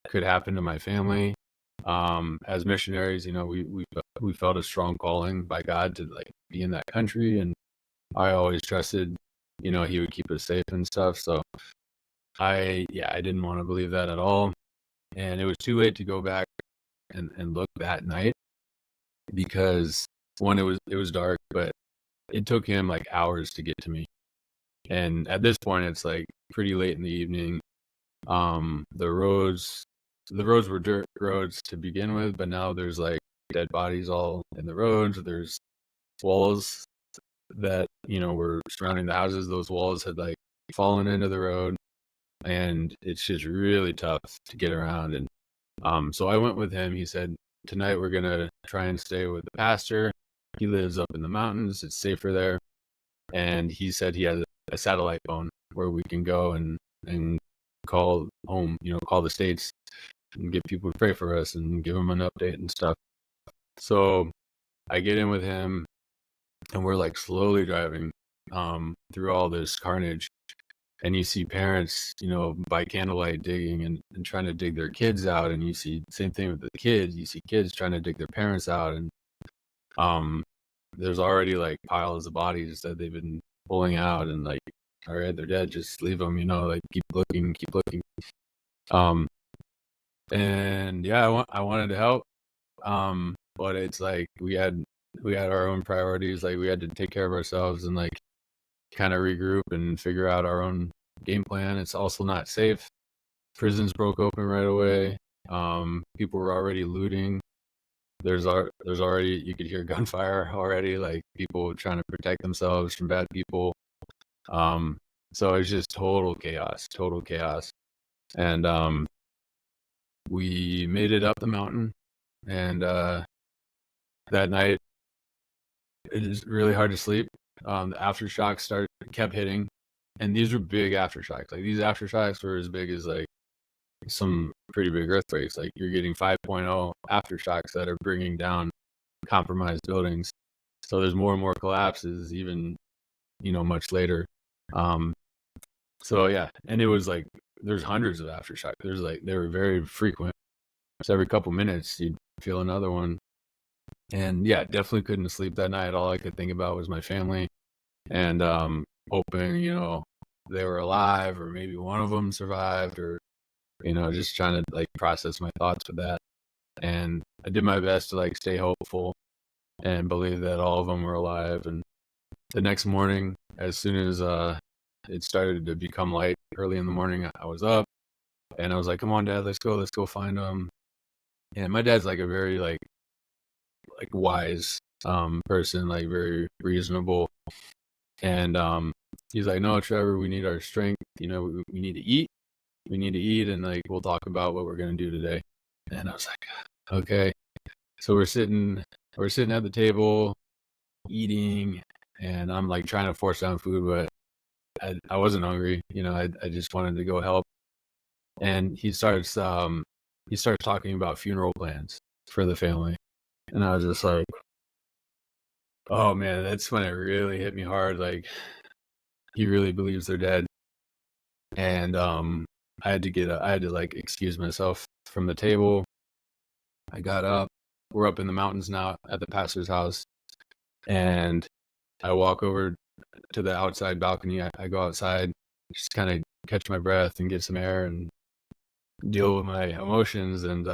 could happen to my family. As missionaries, we felt a strong calling by God to like be in that country, and I always trusted, he would keep us safe and stuff. So I didn't want to believe that at all. And it was too late to go back and look that night, because one, it was dark, but it took him like hours to get to me. And at this point, it's like pretty late in the evening. The roads were dirt roads to begin with, but now there's like dead bodies all in the roads. There's walls that, were surrounding the houses. Those walls had like fallen into the road, and it's just really tough to get around. And so I went with him. He said, tonight we're going to try and stay with the pastor. He lives up in the mountains. It's safer there. And he said he has a satellite phone where we can go and call home, call the States and get people to pray for us and give them an update and stuff. So I get in with him, and we're like slowly driving through all this carnage. And you see parents, by candlelight digging and trying to dig their kids out. And you see same thing with the kids. You see kids trying to dig their parents out. And there's already like piles of bodies that they've been pulling out, and like, all right, they're dead, just leave them, like keep looking. And yeah, I wanted to help. But it's like we had our own priorities. Like we had to take care of ourselves and like kind of regroup and figure out our own game plan. It's also not safe. Prisons broke open right away. People were already looting. There's already, you could hear gunfire already, like people trying to protect themselves from bad people. So it's just total chaos. And we made it up the mountain, and that night it is really hard to sleep. The aftershocks kept hitting, and these were big aftershocks. Like these aftershocks were as big as like some pretty big earthquakes. Like you're getting 5.0 aftershocks that are bringing down compromised buildings. So there's more and more collapses, even much later. So yeah, and it was like there's hundreds of aftershocks. They were very frequent. So every couple minutes you'd feel another one. And yeah, definitely couldn't sleep that night. All I could think about was my family, and hoping they were alive, or maybe one of them survived, or just trying to like process my thoughts with that. And I did my best to like stay hopeful and believe that all of them were alive. And the next morning, as soon as it started to become light early in the morning, I was up and I was like, come on, Dad, let's go find them. And my dad's like a very like wise person, like very reasonable. And he's like, no, Trevor, we need our strength. We need to eat. We need to eat, and like we'll talk about what we're gonna do today. And I was like, okay. So we're sitting at the table eating, and I'm like trying to force down food, but I wasn't hungry. I just wanted to go help. And he starts talking about funeral plans for the family, and I was just like, oh man, that's when it really hit me hard. Like he really believes they're dead. And I had to like excuse myself from the table. I got up. We're up in the mountains now at the pastor's house, and I walk over to the outside balcony. I go outside, just kind of catch my breath and get some air and deal with my emotions. And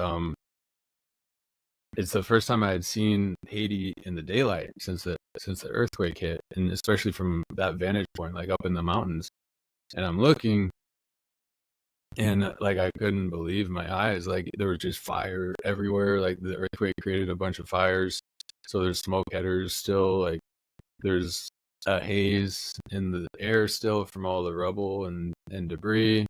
it's the first time I had seen Haiti in the daylight since the earthquake hit, and especially from that vantage point, like up in the mountains. And I'm looking, and like I couldn't believe my eyes. Like there was just fire everywhere. Like the earthquake created a bunch of fires, so there's smoke headers still. Like there's a haze in the air still from all the rubble and debris.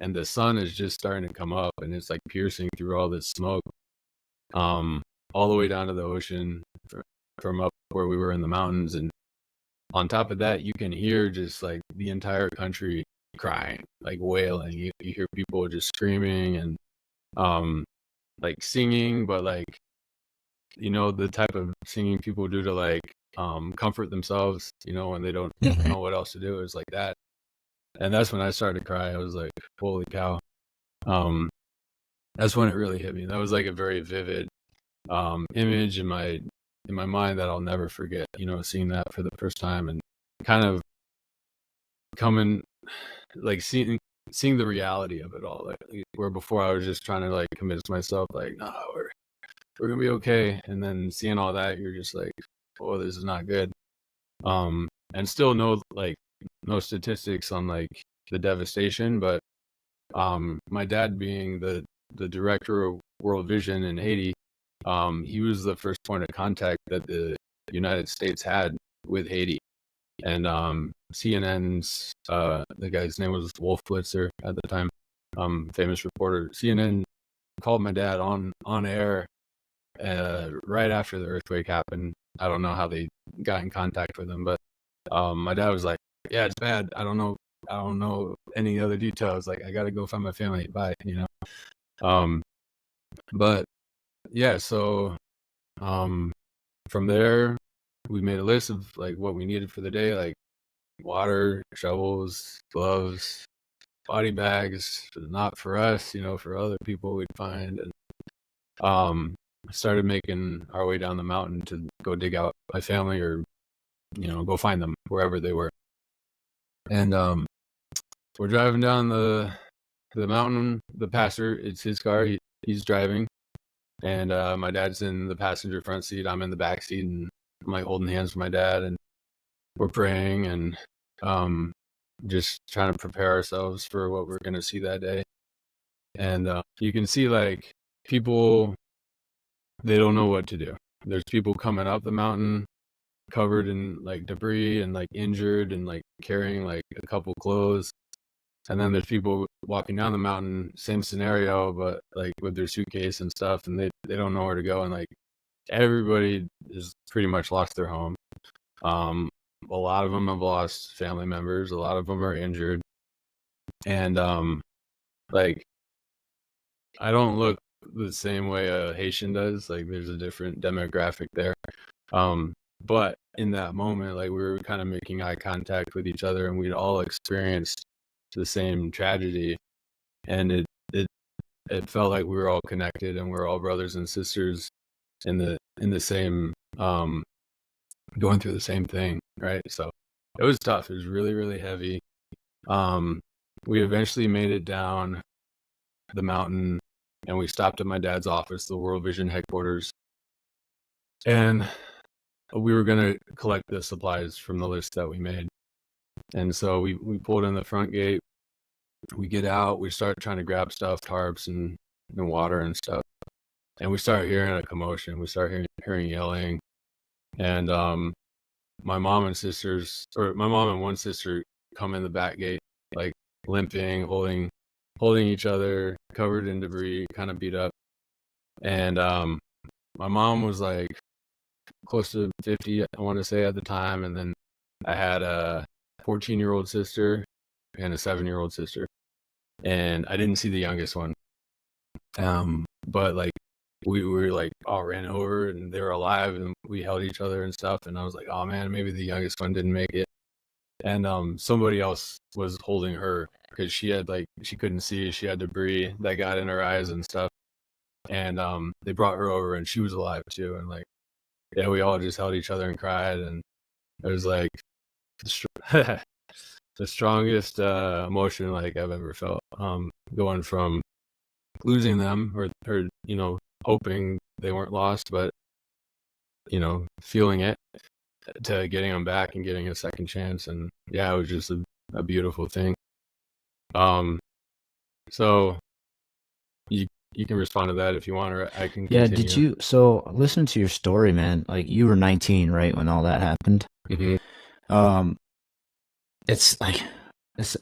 and the sun is just starting to come up, and it's like piercing through all this smoke, all the way down to the ocean from up where we were in the mountains. And on top of that, you can hear just like the entire country crying, like wailing. You hear people just screaming and like singing, but like, you know, the type of singing people do to like comfort themselves, you know, when they don't know what else to do. It's like that. And that's when I started to cry. I was like, holy cow. That's when it really hit me. That was like a very vivid image in my mind that I'll never forget, you know, seeing that for the first time and kind of coming, like seeing the reality of it all. Like, where before I was just trying to like convince myself like, no, we're gonna be okay. And then seeing all that, you're just like, oh, this is not good. And still no statistics on like the devastation, but my dad being the director of World Vision in Haiti, he was the first point of contact that the United States had with Haiti. And CNN's the guy's name was Wolf Blitzer at the time, famous reporter. CNN called my dad on air right after the earthquake happened. I don't know how they got in contact with him, but my dad was like, yeah, it's bad. I don't know any other details. Like, I got to go find my family. Bye, you know? But yeah, so from there, we made a list of like what we needed for the day, like water, shovels, gloves, body bags, not for us, you know, for other people we'd find. And started making our way down the mountain to go dig out my family, or, you know, go find them wherever they were. And we're driving down the mountain. The pastor, it's his car. He's driving, and my dad's in the passenger front seat. I'm in the back seat, and I'm like holding hands with my dad, and we're praying and just trying to prepare ourselves for what we're going to see that day. And you can see like people, they don't know what to do. There's people coming up the mountain covered in like debris and like injured and like carrying like a couple clothes. And then there's people walking down the mountain, same scenario, but like with their suitcase and stuff, and they don't know where to go. And like everybody is pretty much lost their home. A lot of them have lost family members. A lot of them are injured. And like, I don't look the same way a Haitian does. Like, there's a different demographic there. But in that moment, like, we were kind of making eye contact with each other, and we'd all experienced the same tragedy, and it felt like we were all connected, and we're all brothers and sisters in the same going through the same thing, right? So it was tough. It was really, really heavy. We eventually made it down the mountain, and we stopped at my dad's office, the World Vision headquarters, and we were going to collect the supplies from the list that we made. And so we pulled in the front gate. We get out, we start trying to grab stuff, tarps and water and stuff. And we start hearing a commotion. We start hearing yelling. And my mom and one sister come in the back gate, like limping, holding each other, covered in debris, kind of beat up. And my mom was like close to 50, I want to say, at the time. And then I had a 14-year-old sister and a 7-year-old sister, and I didn't see the youngest one. But like we were like all ran over, and they were alive, and we held each other and stuff. And I was like, oh man, maybe the youngest one didn't make it. And somebody else was holding her because she couldn't see. She had debris that got in her eyes and stuff. And they brought her over, and she was alive too. And like, yeah, we all just held each other and cried, and it was like the strongest emotion like I've ever felt, going from losing them or you know, hoping they weren't lost, but you know, feeling it, to getting them back and getting a second chance. And yeah, it was just a beautiful thing. So you can respond to that if you want, or I can continue. Yeah, did you, so listen to your story, man. Like, you were 19, right, when all that happened? Mm-hmm. It's like,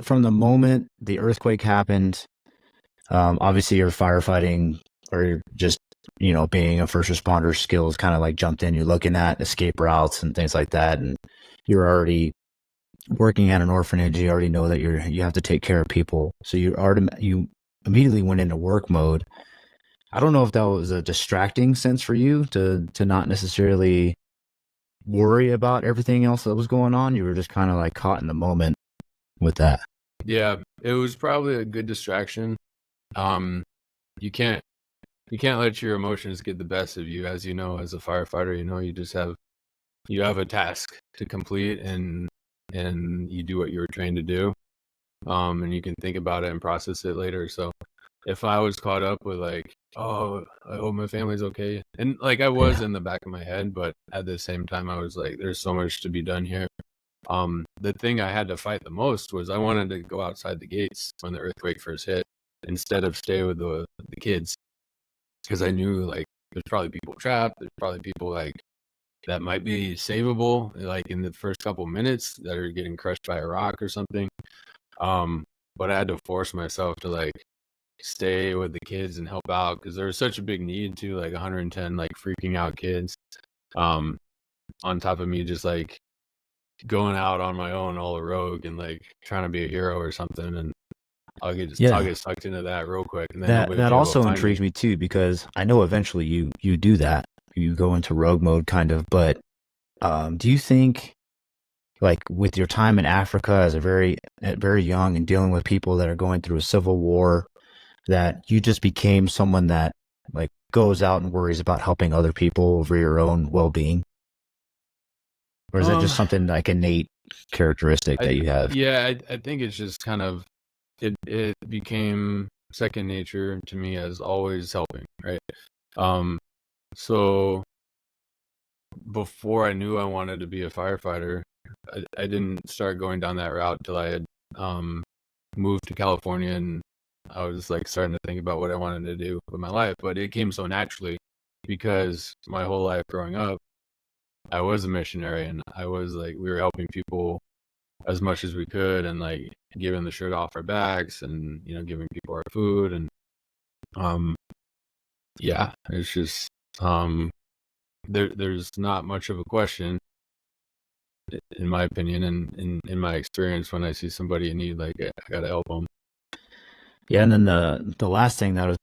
from the moment the earthquake happened, obviously your firefighting or just, being a first responder skills kind of like jumped in. You're looking at escape routes and things like that. And you're already working at an orphanage. You already know that you have to take care of people. So you immediately went into work mode. I don't know if that was a distracting sense for you to not necessarily worry about everything else that was going on. You were just kind of like caught in the moment with that. Yeah, it was probably a good distraction. You can't let your emotions get the best of you, as you know, as a firefighter. You have a task to complete, and you do what you were trained to do. And you can think about it and process it later. So if I was caught up with like, oh, I hope my family's okay, and like I was in the back of my head, but at the same time I was like, there's so much to be done here. The thing I had to fight the most was I wanted to go outside the gates when the earthquake first hit instead of stay with the kids, because I knew like there's probably people trapped. There's probably people like that might be savable, like in the first couple minutes, that are getting crushed by a rock or something. But I had to force myself to like stay with the kids and help out, because there was such a big need to, like 110 like freaking out kids. On top of me just like going out on my own all a rogue and like trying to be a hero or something, and I'll get sucked into that real quick, and then that also intrigues me too, because I know eventually you do that. You go into rogue mode kind of, but do you think, like with your time in Africa as very young and dealing with people that are going through a civil war, that you just became someone that like goes out and worries about helping other people over your own well-being? Or is that just something like innate characteristic that you have? Yeah, I think it's just kind of, it became second nature to me as always helping, right? So before I knew I wanted to be a firefighter, I didn't start going down that route till I had moved to California, and I was like starting to think about what I wanted to do with my life. But it came so naturally because my whole life growing up, I was a missionary, and I was like, we were helping people as much as we could, and like giving the shirt off our backs, and giving people our food, and yeah, it's just there's not much of a question, in my opinion, and in my experience, when I see somebody in need, like I gotta help them. Yeah, and then the last thing that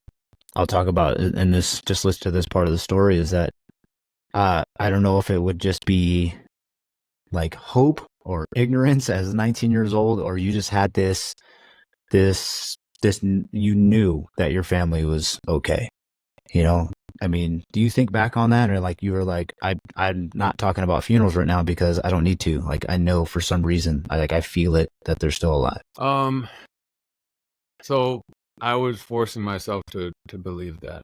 I'll talk about, and this just listen to this part of the story, is that I don't know if it would just be like hope or ignorance as 19 years old, or you just had this you knew that your family was okay. I mean, do you think back on that, or like you were like, I'm not talking about funerals right now because I don't need to. Like, I know for some reason, I feel it that they're still alive. So I was forcing myself to believe that.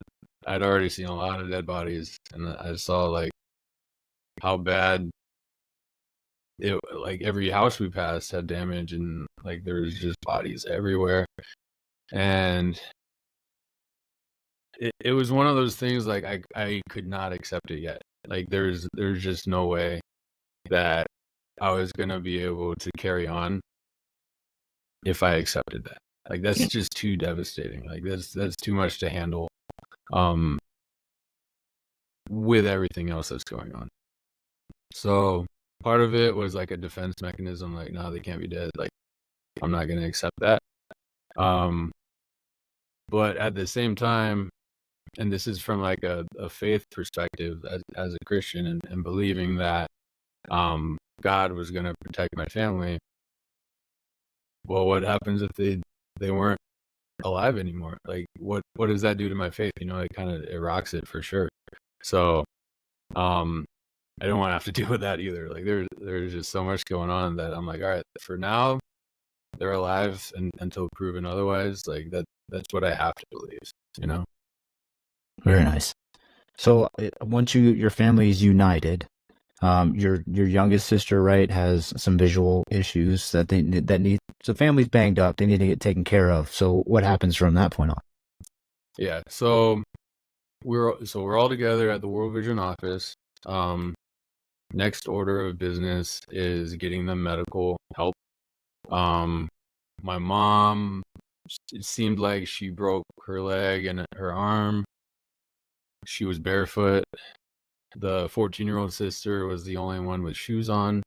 I'd already seen a lot of dead bodies, and I saw like how bad it, like every house we passed had damage, and like there was just bodies everywhere. And it was one of those things, like I could not accept it yet. Like there's just no way that I was gonna be able to carry on if I accepted that. Like that's just too devastating. Like that's too much to handle, with everything else that's going on. So part of it was like a defense mechanism, like, no, they can't be dead. Like, I'm not gonna accept that. But at the same time, and this is from like a faith perspective, as a Christian, and believing that God was going to protect my family. Well, what happens if they weren't alive anymore? Like, what does that do to my faith? It rocks it for sure. So I don't want to have to deal with that either. Like there's just so much going on that I'm like, all right, for now they're alive, and until proven otherwise, like that's what I have to believe. Very nice. So once your family is united, your youngest sister, right, has some visual issues that need, so family's banged up, they need to get taken care of. So what happens from that point on? Yeah, so we're all together at the World Vision office. Next order of business is getting them medical help. my mom, it seemed like she broke her leg and her arm. She was barefoot. The 14-year-old sister was the only one with shoes on.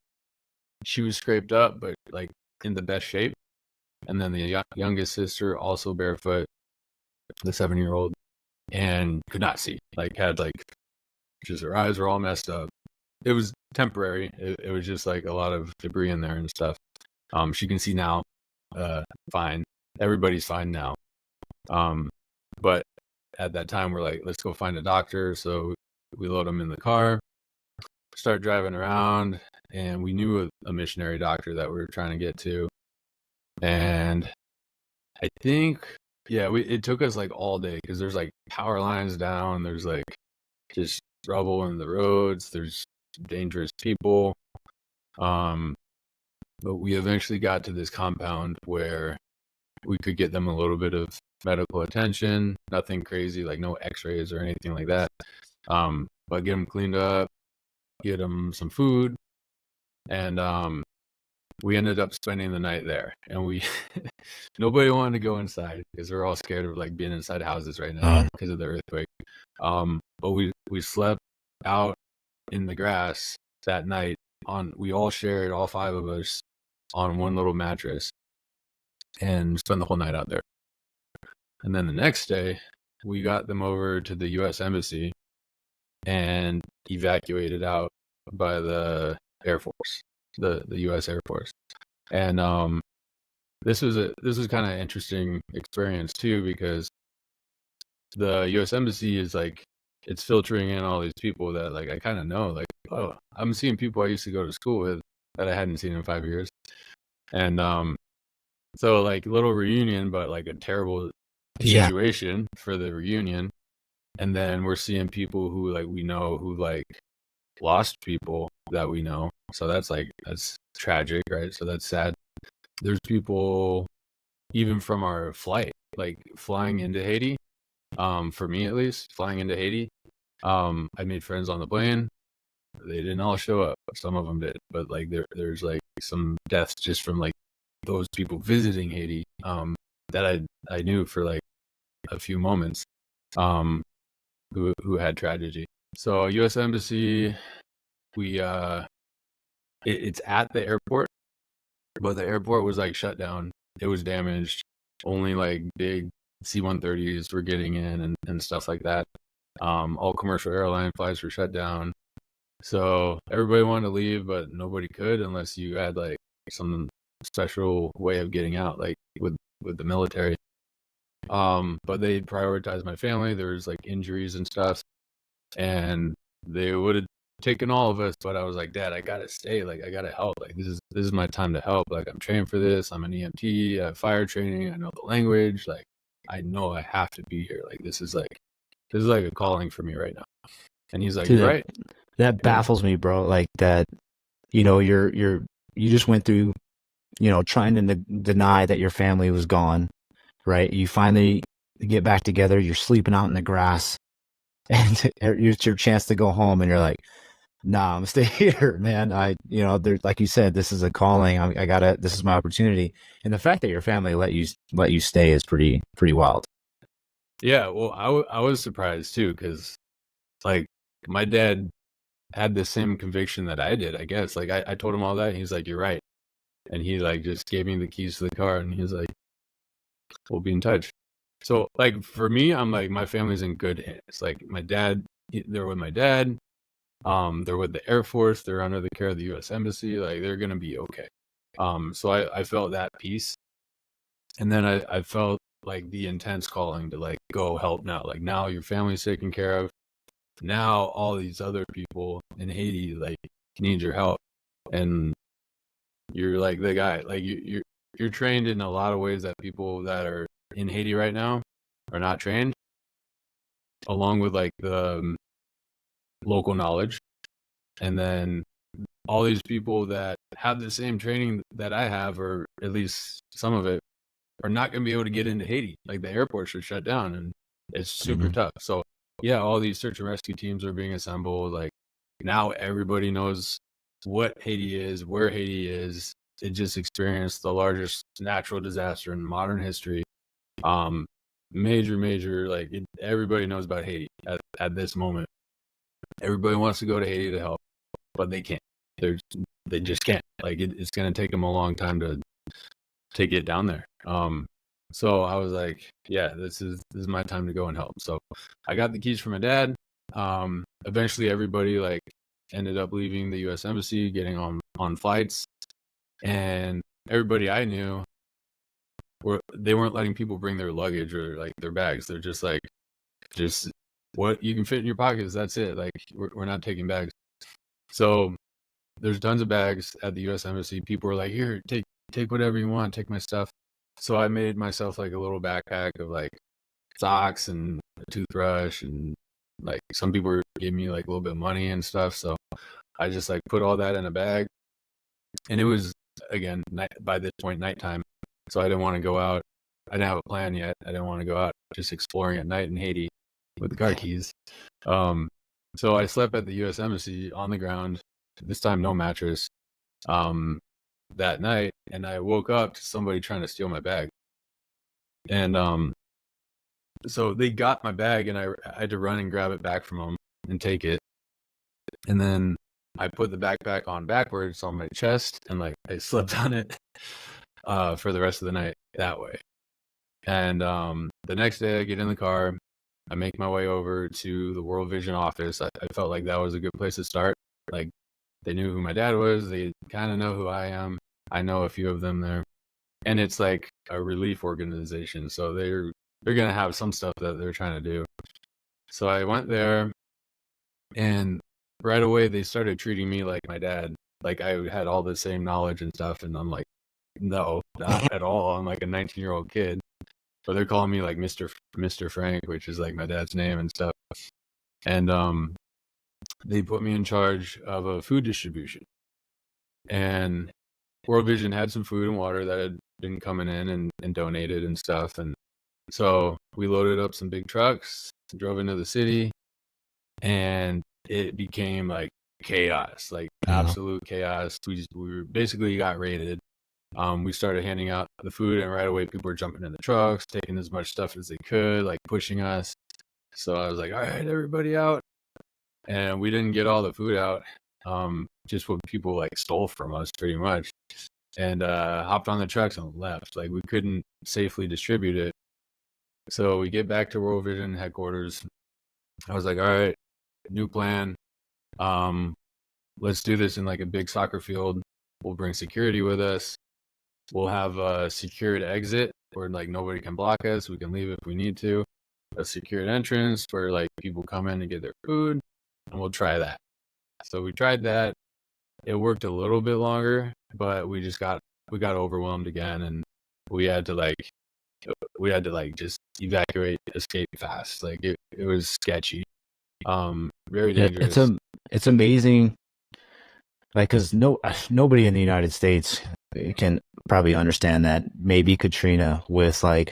She was scraped up, but like in the best shape. And then the youngest sister, also barefoot, the 7-year-old, and could not see. Like had like just her eyes were all messed up. It was temporary. It was just like a lot of debris in there and stuff. She can see now, fine. Everybody's fine now. But at that time, we're like, let's go find a doctor. So we load them in the car, start driving around, and we knew a missionary doctor that we were trying to get to. And I think, yeah, it took us like all day because there's like power lines down. There's like just rubble in the roads. There's dangerous people. But we eventually got to this compound where we could get them a little bit of medical attention, nothing crazy, like no x-rays or anything like that. But get them cleaned up, get them some food. And we ended up spending the night there. And we, nobody wanted to go inside because we're all scared of like being inside houses right now because of the earthquake. But we slept out in the grass that night we all shared, all 5 of us, on one little mattress and spent the whole night out there. And then the next day, we got them over to the U.S. Embassy and evacuated out by the Air Force, the U.S. Air Force. And this was kind of interesting experience too, because the U.S. Embassy is like, it's filtering in all these people that like I kind of know, like, oh, I'm seeing people I used to go to school with that I hadn't seen in 5 years. And so like little reunion, but like a terrible situation for the reunion. And then we're seeing people who like we know who like lost people that we know. So that's tragic, right? So that's sad. There's people even from our flight, like flying into Haiti. For me at least, flying into Haiti. I made friends on the plane. They didn't all show up. Some of them did, but like there's like some deaths just from like those people visiting Haiti. That I knew for like a few moments. Who had tragedy. So U.S. Embassy, we it's at the airport, but the airport was like shut down. It was damaged. Only like big C-130s were getting in and stuff like that. All commercial airline flights were shut down. So everybody wanted to leave, but nobody could unless you had like some special way of getting out, like with the military. But they prioritized my family. There was like injuries and stuff, and they would have taken all of us. But I was like, Dad, I gotta stay. Like, I gotta help. Like, this is my time to help. Like, I'm trained for this. I'm an EMT. I have fire training. I know the language. Like, I know I have to be here. Like, this is like a calling for me right now. And he's like, Dude, you're right. That baffles me, bro. Like that, you know, you just went through, you know, trying to deny that your family was gone, right? You finally get back together. You're sleeping out in the grass, and it's your chance to go home, and you're like, nah, I'm gonna stay here, man. Like you said, this is a calling. This is my opportunity. And the fact that your family let you stay is pretty wild. Yeah, well, I was surprised too, because like my dad had the same conviction that I did, I guess. Like I told him all that, and he's like, you're right. And he like just gave me the keys to the car, and he's like, we'll be in touch. So like for me, I'm like, my family's in good hands. Like my dad, they're with my dad. They're with the Air Force. They're under the care of the U.S. Embassy. Like they're gonna be okay. So I felt that peace, and then I felt like the intense calling to like go help now. Like now your family's taken care of. Now all these other people in Haiti like need your help, and you're like the guy. Like you're trained in a lot of ways that people that are in Haiti right now are not trained, along with like the local knowledge, and then all these people that have the same training that I have, or at least some of it, are not going to be able to get into Haiti. Like the airports are shut down, and it's super tough. So yeah, all these search and rescue teams are being assembled. Like now everybody knows what Haiti is, where Haiti is, experienced the largest natural disaster in modern history. Major, like everybody knows about Haiti at this moment. Everybody wants to go to Haiti to help, but they can't. They just can't. Like it's going to take them a long time to get down there. So I was like, yeah, this is my time to go and help. So I got the keys from my dad. Eventually everybody like ended up leaving the US Embassy, getting on flights, and everybody I knew they weren't letting people bring their luggage or like their bags. They're just like, just what you can fit in your pockets, that's it. Like we're not taking bags. So there's tons of bags at the US Embassy. People were like, here, take whatever you want, take my stuff. So I made myself like a little backpack of like socks and a toothbrush, and like some people gave me like a little bit of money and stuff. So I just like put all that in a bag, and it was again by this point nighttime. So I didn't want to go out. I didn't have a plan yet. I didn't want to go out just exploring at night in Haiti with the car keys. So I slept at the US Embassy on the ground, this time no mattress, that night, and I woke up to somebody trying to steal my bag. And so they got my bag, and I had to run and grab it back from them and take it. And then I put the backpack on backwards on my chest, and like I slept on it for the rest of the night that way. And the next day I get in the car, I make my way over to the World Vision office. I felt like that was a good place to start. Like they knew who my dad was. They kind of know who I am. I know a few of them there. And it's like a relief organization. So they're going to have some stuff that they're trying to do. So I went there, and right away they started treating me like my dad. Like I had all the same knowledge and stuff. And I'm like, no, not at all. I'm like a 19-year-old kid. But they're calling me like Mr. Frank, which is like my dad's name and stuff. And they put me in charge of a food distribution. And World Vision had some food and water that had been coming in and donated and stuff. And so we loaded up some big trucks, drove into the city, and it became like chaos, like absolute chaos. We basically got raided. We started handing out the food, and right away people were jumping in the trucks, taking as much stuff as they could, like pushing us. So I was like, all right, everybody out. And we didn't get all the food out, just what people like stole from us pretty much, and hopped on the trucks and left. Like we couldn't safely distribute it. So we get back to World Vision headquarters. I was like, all right, new plan. Let's do this in like a big soccer field. We'll bring security with us. We'll have a secured exit where like nobody can block us. We can leave if we need to. A secured entrance where like people come in to get their food, and we'll try that. So we tried that. It worked a little bit longer, but we got overwhelmed again, and we had to just evacuate, escape fast. Like it was sketchy, very dangerous. It's amazing. Like, because nobody in the United States can probably understand that maybe Katrina with like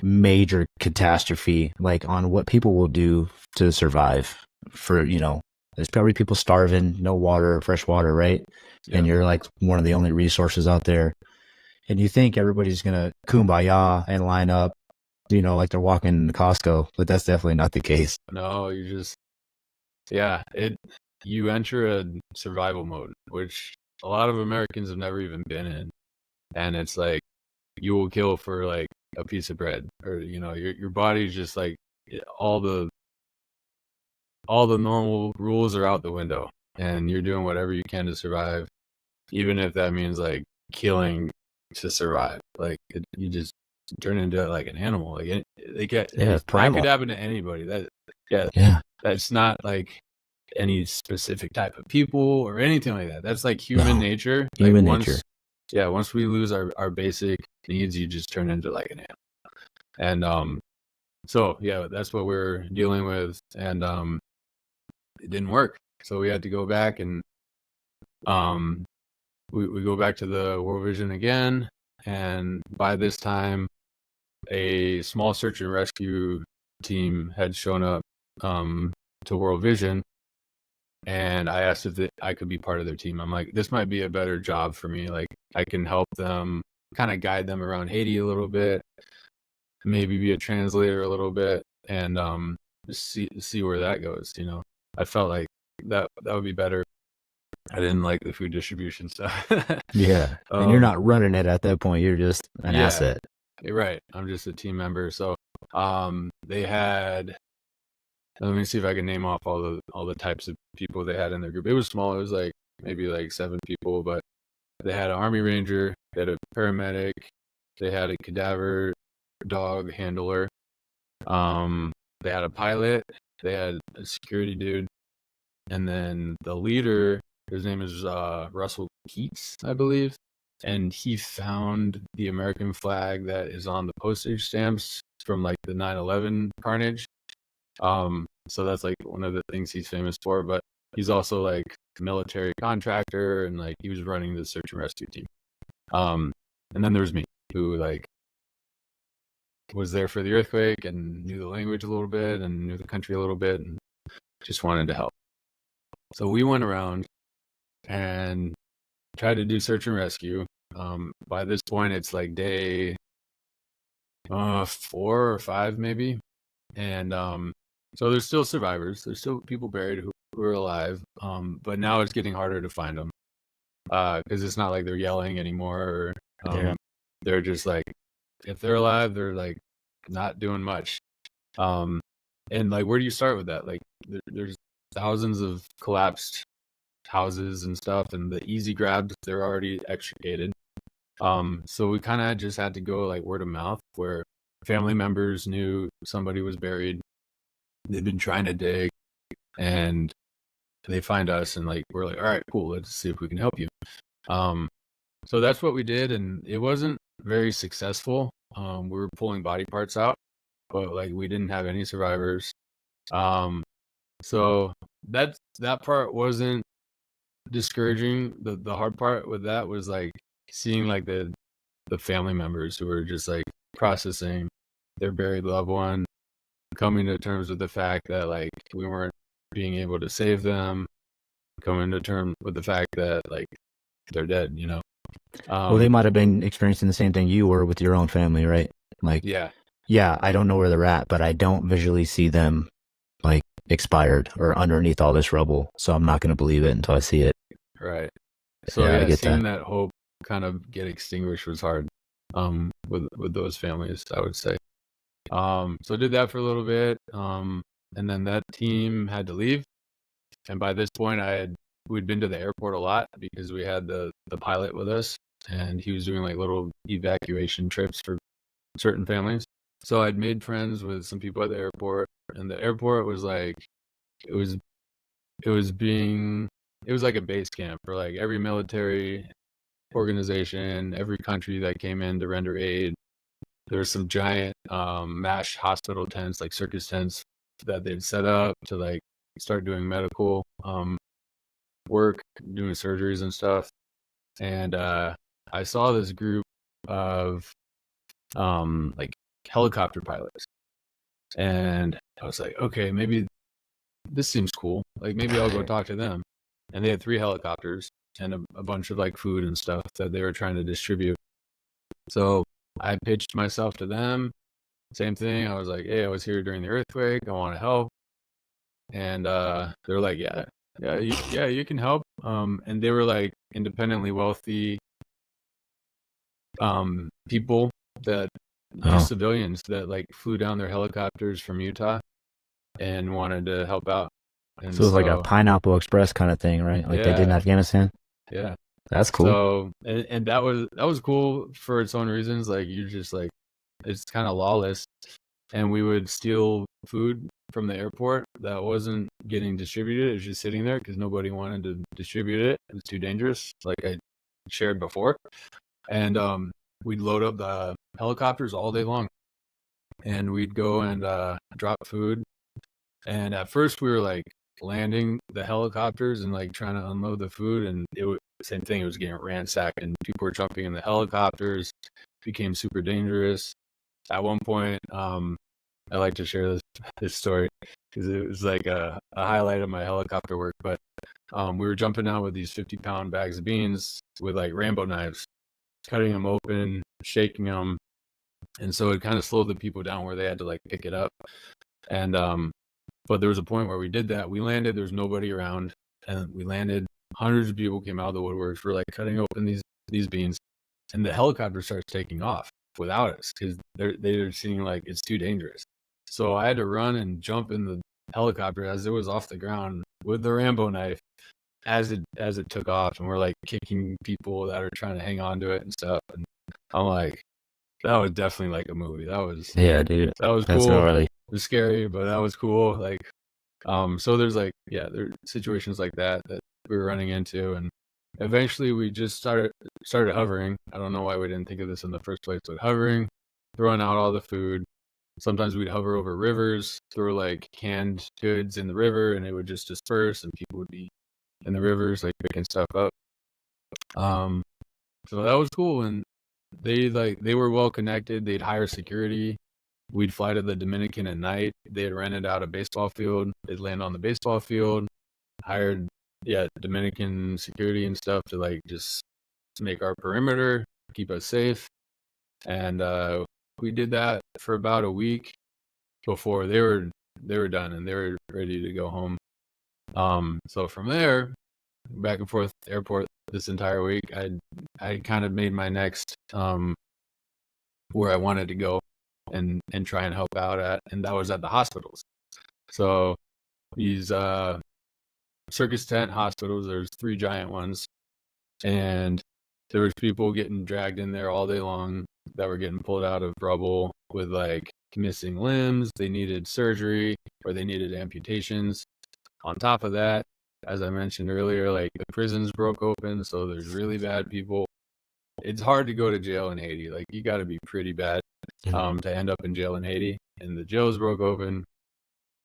major catastrophe, like on what people will do to survive. For there's probably people starving, no water, fresh water, right? Yeah. And you're like one of the only resources out there, and you think everybody's gonna kumbaya and line up, like they're walking to Costco, but that's definitely not the case. No, you enter a survival mode, which a lot of Americans have never even been in. And it's like, you will kill for like a piece of bread, or, your body's just like, all the normal rules are out the window, and you're doing whatever you can to survive, even if that means like killing to survive. Like you just turn into like an animal. Like that could happen to anybody. That's not like any specific type of people or anything like that. That's like human nature. Human nature. Yeah, once we lose our basic needs, you just turn into like an animal. And so yeah, that's what we're dealing with. And it didn't work. So we had to go back, and we go back to the World Vision again. And by this time, a small search and rescue team had shown up to World Vision. and I asked if I could be part of their team. I'm like, this might be a better job for me. Like, I can help them, kind of guide them around Haiti a little bit, maybe be a translator a little bit, and just see where that goes. You know, I felt like that would be better. I didn't like the food distribution stuff. Yeah. And you're not running it at that point. You're just an asset. Right. I'm just a team member. So they had, let me see if I can name off all the types of people they had in their group. It was small. It was like maybe like 7 people, but they had an Army Ranger, they had a paramedic, they had a cadaver dog handler, they had a pilot, they had a security dude, and then the leader, his name is Russell Keats, I believe, and he found the American flag that is on the postage stamps from like the 9/11 carnage. So that's like one of the things he's famous for, but he's also like a military contractor, and like he was running the search and rescue team. And then there's me, who like was there for the earthquake and knew the language a little bit and knew the country a little bit and just wanted to help. So we went around and tried to do search and rescue. By this point, it's like day 4 or 5 maybe, and so there's still survivors. There's still people buried who are alive, but now it's getting harder to find them because it's not like they're yelling anymore. Or, they're just like, if they're alive, they're like not doing much. And like, where do you start with that? Like, there's thousands of collapsed houses and stuff, and the easy grabs, they're already extricated. So we kind of just had to go like word of mouth, where family members knew somebody was buried. They've been trying to dig, and they find us, and like we're like, all right, cool, let's see if we can help you. So that's what we did, and it wasn't very successful. We were pulling body parts out, but like we didn't have any survivors. So that part wasn't discouraging. The hard part with that was like seeing like the family members who were just like processing their buried loved one, coming to terms with the fact that like we weren't being able to save them, coming to terms with the fact that like they're dead, you know. Well, they might have been experiencing the same thing you were with your own family, right? Like, yeah, I don't know where they're at, but I don't visually see them like expired or underneath all this rubble. So I'm not going to believe it until I see it. Right. So yeah, seeing that hope kind of get extinguished was hard with those families, I would say. So I did that for a little bit, and then that team had to leave. And by this point, we'd been to the airport a lot because we had the pilot with us, and he was doing like little evacuation trips for certain families. So I'd made friends with some people at the airport, and the airport was like, it was like a base camp for like every military organization, every country that came in to render aid. There were some giant MASH hospital tents, like circus tents, that they'd set up to like start doing medical work, doing surgeries and stuff. And I saw this group of like helicopter pilots, and I was like, okay, maybe this seems cool. Like maybe I'll go talk to them. And they had 3 helicopters and a bunch of like food and stuff that they were trying to distribute. So I pitched myself to them. Same thing. I was like, hey, I was here during the earthquake. I want to help. And they're like, yeah, you can help. And they were like independently wealthy people that civilians that like flew down their helicopters from Utah and wanted to help out. And so it was like a Pineapple Express kind of thing, right? Like they did in Afghanistan. Yeah. That's cool. So, and that was cool for its own reasons. Like you're just like, it's kind of lawless. And we would steal food from the airport that wasn't getting distributed. It was just sitting there because nobody wanted to distribute it. It was too dangerous, like I shared before. And we'd load up the helicopters all day long. And we'd go and drop food. And at first we were like landing the helicopters and like trying to unload the food, and it was same thing. It was getting ransacked, and people were jumping in the helicopters. Became super dangerous. At one point, I like to share this story because it was like a highlight of my helicopter work. But we were jumping out with these 50-pound bags of beans with like Rambo knives, cutting them open, shaking them, and so it kind of slowed the people down where they had to like pick it up. And but there was a point where we did that. We landed. There's nobody around, and we landed. Hundreds of people came out of the woodworks. We're like cutting open these beans, and the helicopter starts taking off without us because they're seeing like it's too dangerous. So I had to run and jump in the helicopter as it was off the ground with the Rambo knife as it took off, and we're like kicking people that are trying to hang on to it and stuff. And I'm like, that was definitely like a movie. Yeah, dude. That was That's cool. gnarly. It was scary, but that was cool. Like, so there's like, yeah, there are situations like that we were running into, and eventually we just started hovering. I don't know why we didn't think of this in the first place, but hovering, throwing out all the food. Sometimes we'd hover over rivers, throw like canned goods in the river, and it would just disperse, and people would be in the rivers like picking stuff up. So that was cool, and they were well connected. They'd hire security. We'd fly to the Dominican at night. They had rented out a baseball field. They'd land on the baseball field, hired Dominican security and stuff to like just make our perimeter, keep us safe. And we did that for about a week before they were done and they were ready to go home. So from there, back and forth to the airport this entire week, I kind of made my next where I wanted to go and try and help out at, and that was at the hospitals. So these circus tent hospitals, there's 3 giant ones, and there was people getting dragged in there all day long that were getting pulled out of rubble with like missing limbs. They needed surgery or they needed amputations. On top of that, as I mentioned earlier, like the prisons broke open, so there's really bad people. It's hard to go to jail in Haiti. Like you got to be pretty bad to end up in jail in Haiti. And the jails broke open.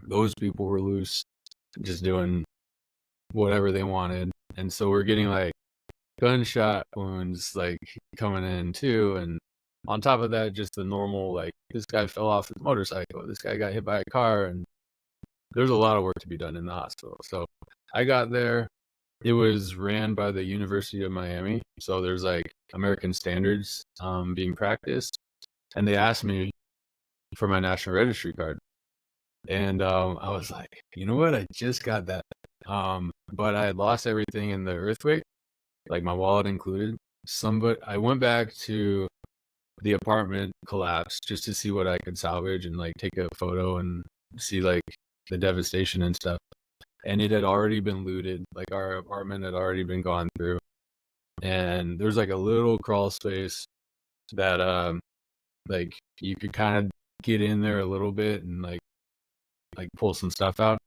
Those people were loose, just doing whatever they wanted. And so we're getting like gunshot wounds like coming in too. And on top of that, just the normal, like this guy fell off his motorcycle, this guy got hit by a car, and there's a lot of work to be done in the hospital. So I got there. It was ran by the University of Miami. So there's like American standards being practiced. And they asked me for my national registry card. And I was like, you know what? I just got that. But I had lost everything in the earthquake, like my wallet included. I went back to the apartment collapse just to see what I could salvage and like take a photo and see like the devastation and stuff. And it had already been looted. Like our apartment had already been gone through. And there's like a little crawl space that like you could kind of get in there a little bit and like pull some stuff out.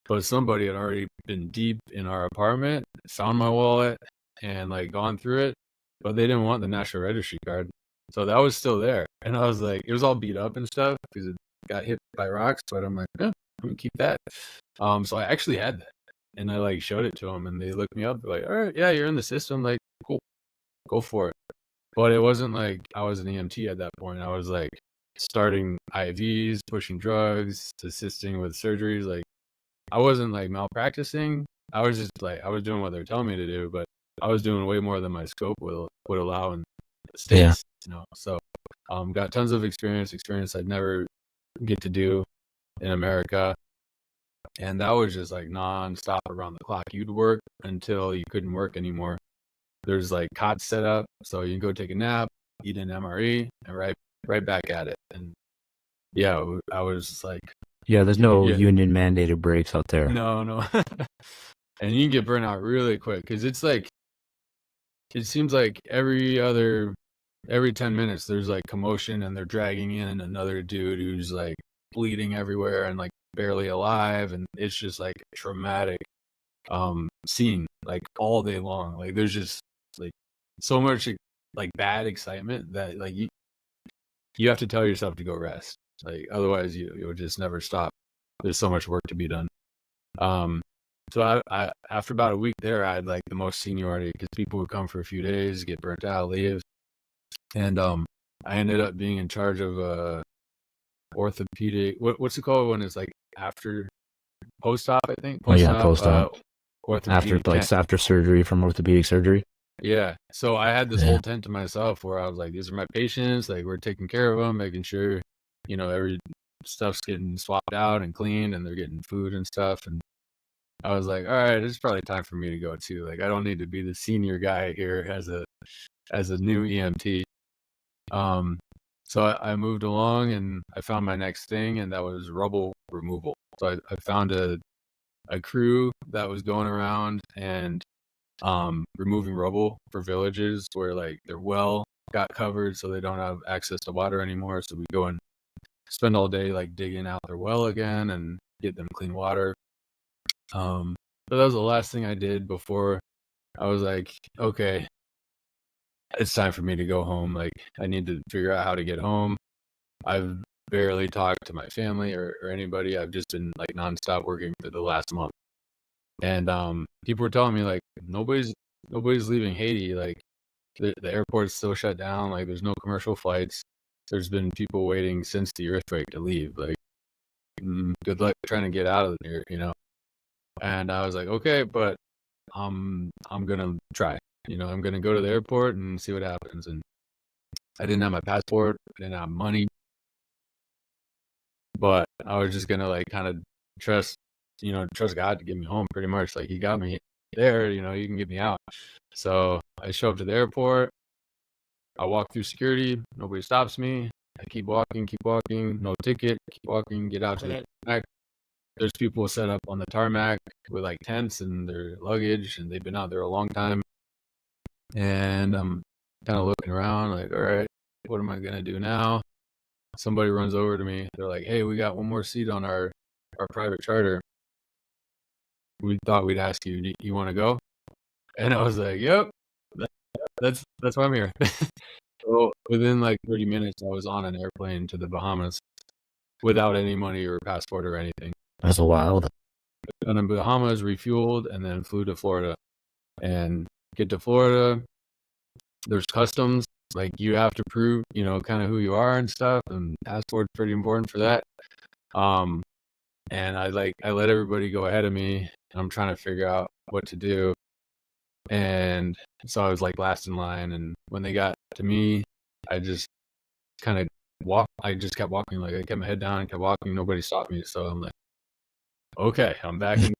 But somebody had already been deep in our apartment, found my wallet, and like gone through it, but they didn't want the national registry card. So that was still there. And I was like, it was all beat up and stuff because it got hit by rocks, but I'm like, yeah, I'm gonna keep that. So I actually had that. And I like showed it to them and they looked me up. They're like, all right, yeah, you're in the system. Like, cool, go for it. But it wasn't like I was an EMT at that point. I was like starting IVs, pushing drugs, assisting with surgeries. Like I wasn't like malpracticing. I was just like, I was doing what they're telling me to do, but I was doing way more than my scope would allow in the States, you know? So, got tons of experience I'd never get to do in America. And that was just like nonstop around the clock. You'd work until you couldn't work anymore. There's like cots set up, so you can go take a nap, eat an MRE, and right back at it. And yeah, I was just like, yeah, there's no union mandated breaks out there. No. And you can get burnt out really quick because it's like, it seems like every 10 minutes there's like commotion and they're dragging in another dude who's like bleeding everywhere and like barely alive, and it's just like a traumatic scene like all day long. Like there's just like so much like bad excitement that like you have to tell yourself to go rest. Like otherwise you'll just never stop. There's so much work to be done. So I after about a week there, I had like the most seniority because people would come for a few days, get burnt out, leave. And I ended up being in charge of orthopedic. What's it called when it's like after post-op? I think Post-op. Orthopedic After surgery, from orthopedic surgery. Yeah. So I had this whole tent to myself where I was like, these are my patients. Like, we're taking care of them, making sure, every stuff's getting swapped out and cleaned and they're getting food and stuff. And I was like, all right, it's probably time for me to go too. Like, I don't need to be the senior guy here as a new EMT. So I moved along and I found my next thing, and that was rubble removal. So I found a crew that was going around and removing rubble for villages where like their well got covered, so they don't have access to water anymore. So we go and spend all day like digging out their well again and get them clean water. But that was the last thing I did before I was like, okay, it's time for me to go home. Like, I need to figure out how to get home. I've barely talked to my family or anybody. I've just been like nonstop working for the last month. And people were telling me like nobody's leaving Haiti. Like the airport's still shut down. Like there's no commercial flights. There's been people waiting since the earthquake to leave. Like good luck trying to get out of here, And I was like, okay, but I'm gonna try. I'm gonna go to the airport and see what happens. And I didn't have my passport. I didn't have money. But I was just gonna like kind of trust God to get me home pretty much. Like he got me there, you can get me out. So I show up to the airport. I walk through security. Nobody stops me. I keep walking, no ticket, keep walking, get out to the tarmac. There's people set up on the tarmac with like tents and their luggage, and they've been out there a long time. And I'm kind of looking around like, all right, what am I gonna do now? Somebody runs over to me. They're like, hey, we got one more seat on our private charter. We thought we'd ask you, do you want to go? And I was like, yep, that's why I'm here. So within like 30 minutes, I was on an airplane to the Bahamas without any money or passport or anything. That's wild. And in Bahamas, refueled, and then flew to Florida. And get to Florida, there's customs. Like you have to prove, kind of who you are and stuff. And passport's pretty important for that. And I let everybody go ahead of me. I'm trying to figure out what to do. And so I was like last in line. And when they got to me, I just kind of walked. I just kept walking. Like I kept my head down and kept walking. Nobody stopped me. So I'm like, okay, I'm back in.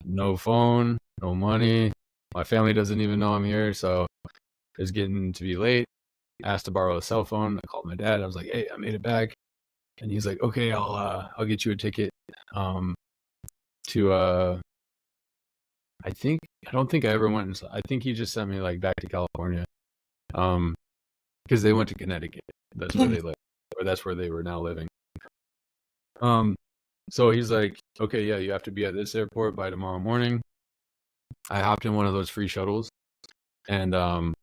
No phone, no money. My family doesn't even know I'm here. So it's getting to be late. I asked to borrow a cell phone. I called my dad. I was like, hey, I made it back. And he's like, okay, I'll get you a ticket to I don't think I ever went. I think he just sent me like back to California, because they went to Connecticut. That's where they live, or that's where they were now living. So he's like, okay, yeah, you have to be at this airport by tomorrow morning. I hopped in one of those free shuttles, and I'm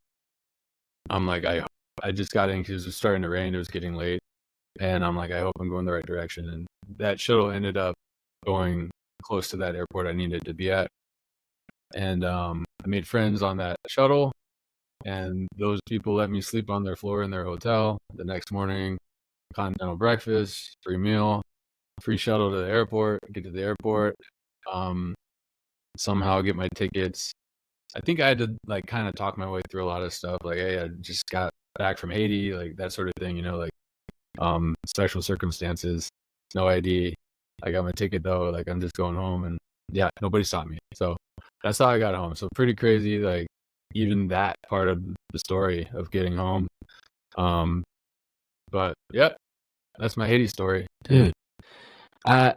like, I just got in because it was starting to rain. It was getting late, and I'm like, I hope I'm going the right direction. And that shuttle ended up going close to that airport I needed to be at. And I made friends on that shuttle, and those people let me sleep on their floor in their hotel. The next morning, continental breakfast, free meal, free shuttle to the airport. Get to the airport, somehow get my tickets. I think I had to like kind of talk my way through a lot of stuff. Like, hey, I just got back from Haiti, like that sort of thing. Like special circumstances, no ID. I got my ticket though. Like I'm just going home, and yeah, nobody stopped me. So that's how I got home. So pretty crazy, like even that part of the story of getting home. But yeah, that's my Haiti story. Dude, I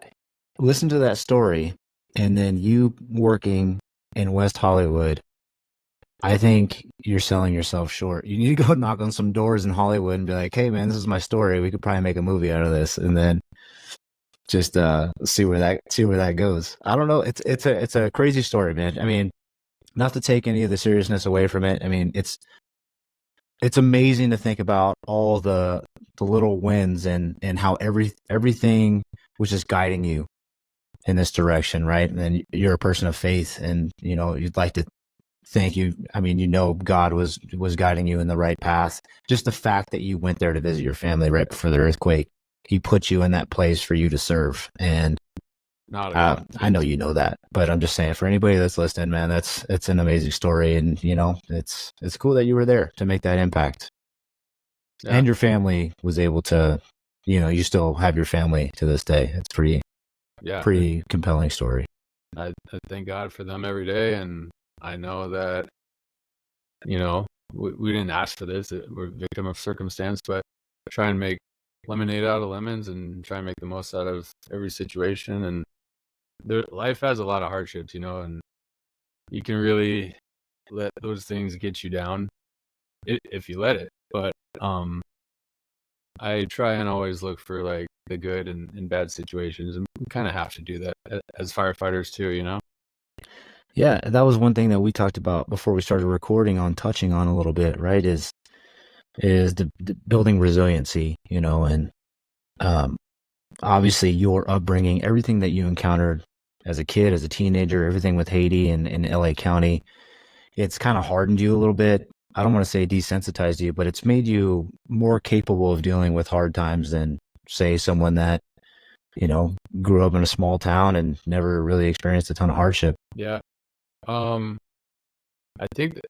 listened to that story, and then you working in West Hollywood. I think you're selling yourself short. You need to go knock on some doors in Hollywood and be like, hey man, this is my story. We could probably make a movie out of this. And then just see where that goes. I don't know. It's a crazy story, man. I mean, not to take any of the seriousness away from it. I mean, it's amazing to think about all the little wins and how everything was just guiding you in this direction, right? And then you're a person of faith, and you'd like to Thank you. I mean, God was guiding you in the right path. Just the fact that you went there to visit your family right before the earthquake, he put you in that place for you to serve. And Not a I know coincidence. you know that, but I'm just saying for anybody that's listening, man, it's an amazing story, and it's cool that you were there to make that impact, Yeah, and your family was able to, you still have your family to this day. It's yeah. pretty compelling story. I thank God for them every day, and I know that you know we didn't ask for this. We're a victim of circumstance, but try and make lemonade out of lemons and try and make the most out of every situation. And life has a lot of hardships, and you can really let those things get you down if you let it. But I try and always look for like the good in bad situations, and we kind of have to do that as firefighters too. Yeah, that was one thing that we talked about before we started recording on touching on a little bit, right? Is the building resiliency, and um, obviously your upbringing, everything that you encountered as a kid, as a teenager, everything with Haiti and LA County, it's kind of hardened you a little bit. I don't want to say desensitized you, but it's made you more capable of dealing with hard times than, say, someone that, you know, grew up in a small town and never really experienced a ton of hardship. Yeah. Um, I think that,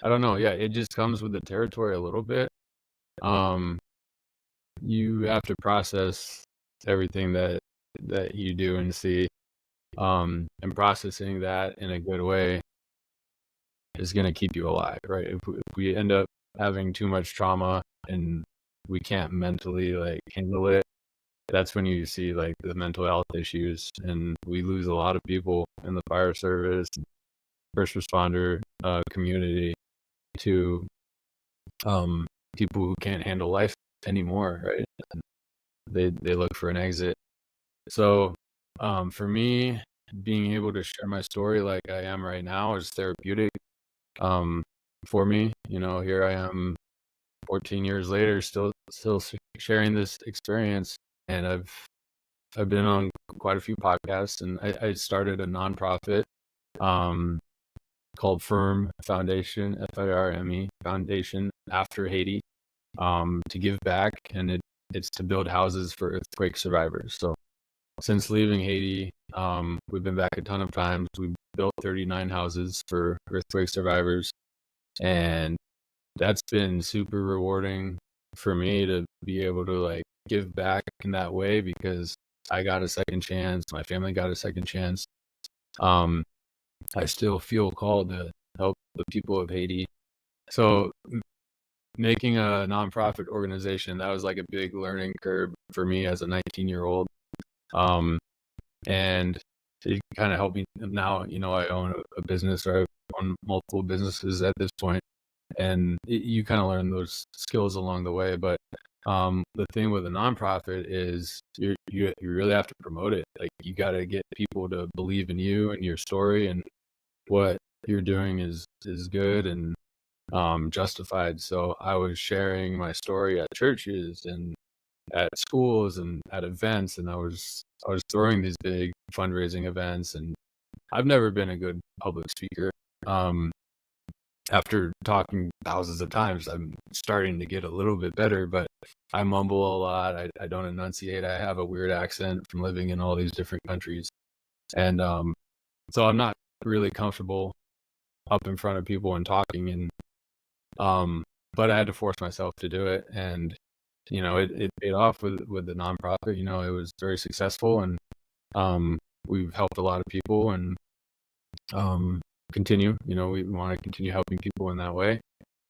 I don't know. Yeah, it just comes with the territory a little bit. Um, you have to process everything that you do and see. And processing that in a good way is going to keep you alive, right? If we end up having too much trauma and we can't mentally like handle it, that's when you see like the mental health issues, and we lose a lot of people in the fire service, first responder community to people who can't handle life anymore, right? They look for an exit. So for me, being able to share my story like I am right now is therapeutic um, for me. Here I am 14 years later, still sharing this experience, and I've been on quite a few podcasts, and I started a nonprofit um, called Firm Foundation, FIRME Foundation, after Haiti, to give back, and it's to build houses for earthquake survivors. So since leaving Haiti, we've been back a ton of times. We've built 39 houses for earthquake survivors, and that's been super rewarding for me to be able to like give back in that way, because I got a second chance. My family got a second chance. Um, I still feel called to help the people of Haiti. So making a nonprofit organization, that was like a big learning curve for me as a 19-year-old. And it kind of helped me. Now, I own a business, or I own multiple businesses at this point, and you kind of learn those skills along the way. But the thing with a nonprofit is you really have to promote it. Like, you got to get people to believe in you and your story, and what you're doing is good and justified. So I was sharing my story at churches and at schools and at events, and I was throwing these big fundraising events, and I've never been a good public speaker. After talking thousands of times, I'm starting to get a little bit better, but I mumble a lot. I don't enunciate. I have a weird accent from living in all these different countries. And so I'm not really comfortable up in front of people and talking. And but I had to force myself to do it. And, it paid off with the nonprofit. It was very successful, and we've helped a lot of people, and continue. We want to continue helping people in that way.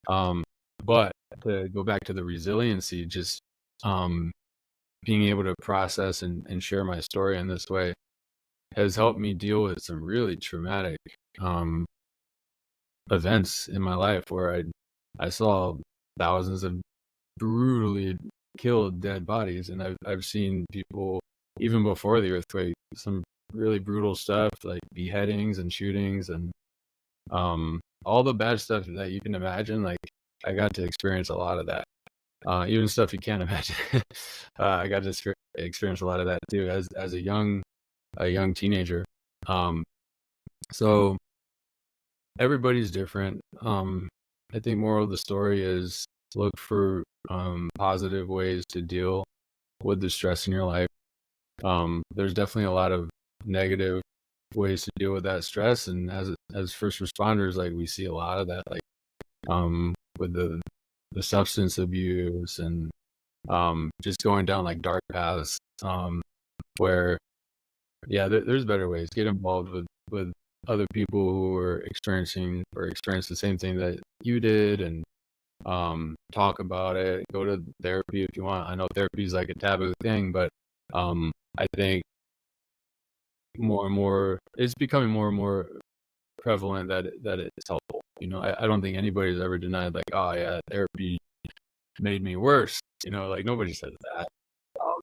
But to go back to the resiliency, just being able to process and share my story in this way has helped me deal with some really traumatic events in my life, where I saw thousands of brutally killed dead bodies, and I've seen people even before the earthquake, some really brutal stuff like beheadings and shootings and all the bad stuff that you can imagine. Like, I got to experience a lot of that, even stuff you can't imagine. I got to experience a lot of that too as a young teenager. So everybody's different. I think moral of the story is look for positive ways to deal with the stress in your life. There's definitely a lot of negative ways to deal with that stress, and as first responders, like we see a lot of that, like with the substance abuse and just going down like dark paths, where there's better ways. Get involved with other people who are experiencing or experience the same thing that you did, and talk about it. Go to therapy if you want. I know therapy is like a taboo thing, but I think more and more it's becoming more and more prevalent that it's helpful. I don't think anybody's ever denied like, oh yeah, therapy made me worse. Like nobody says that.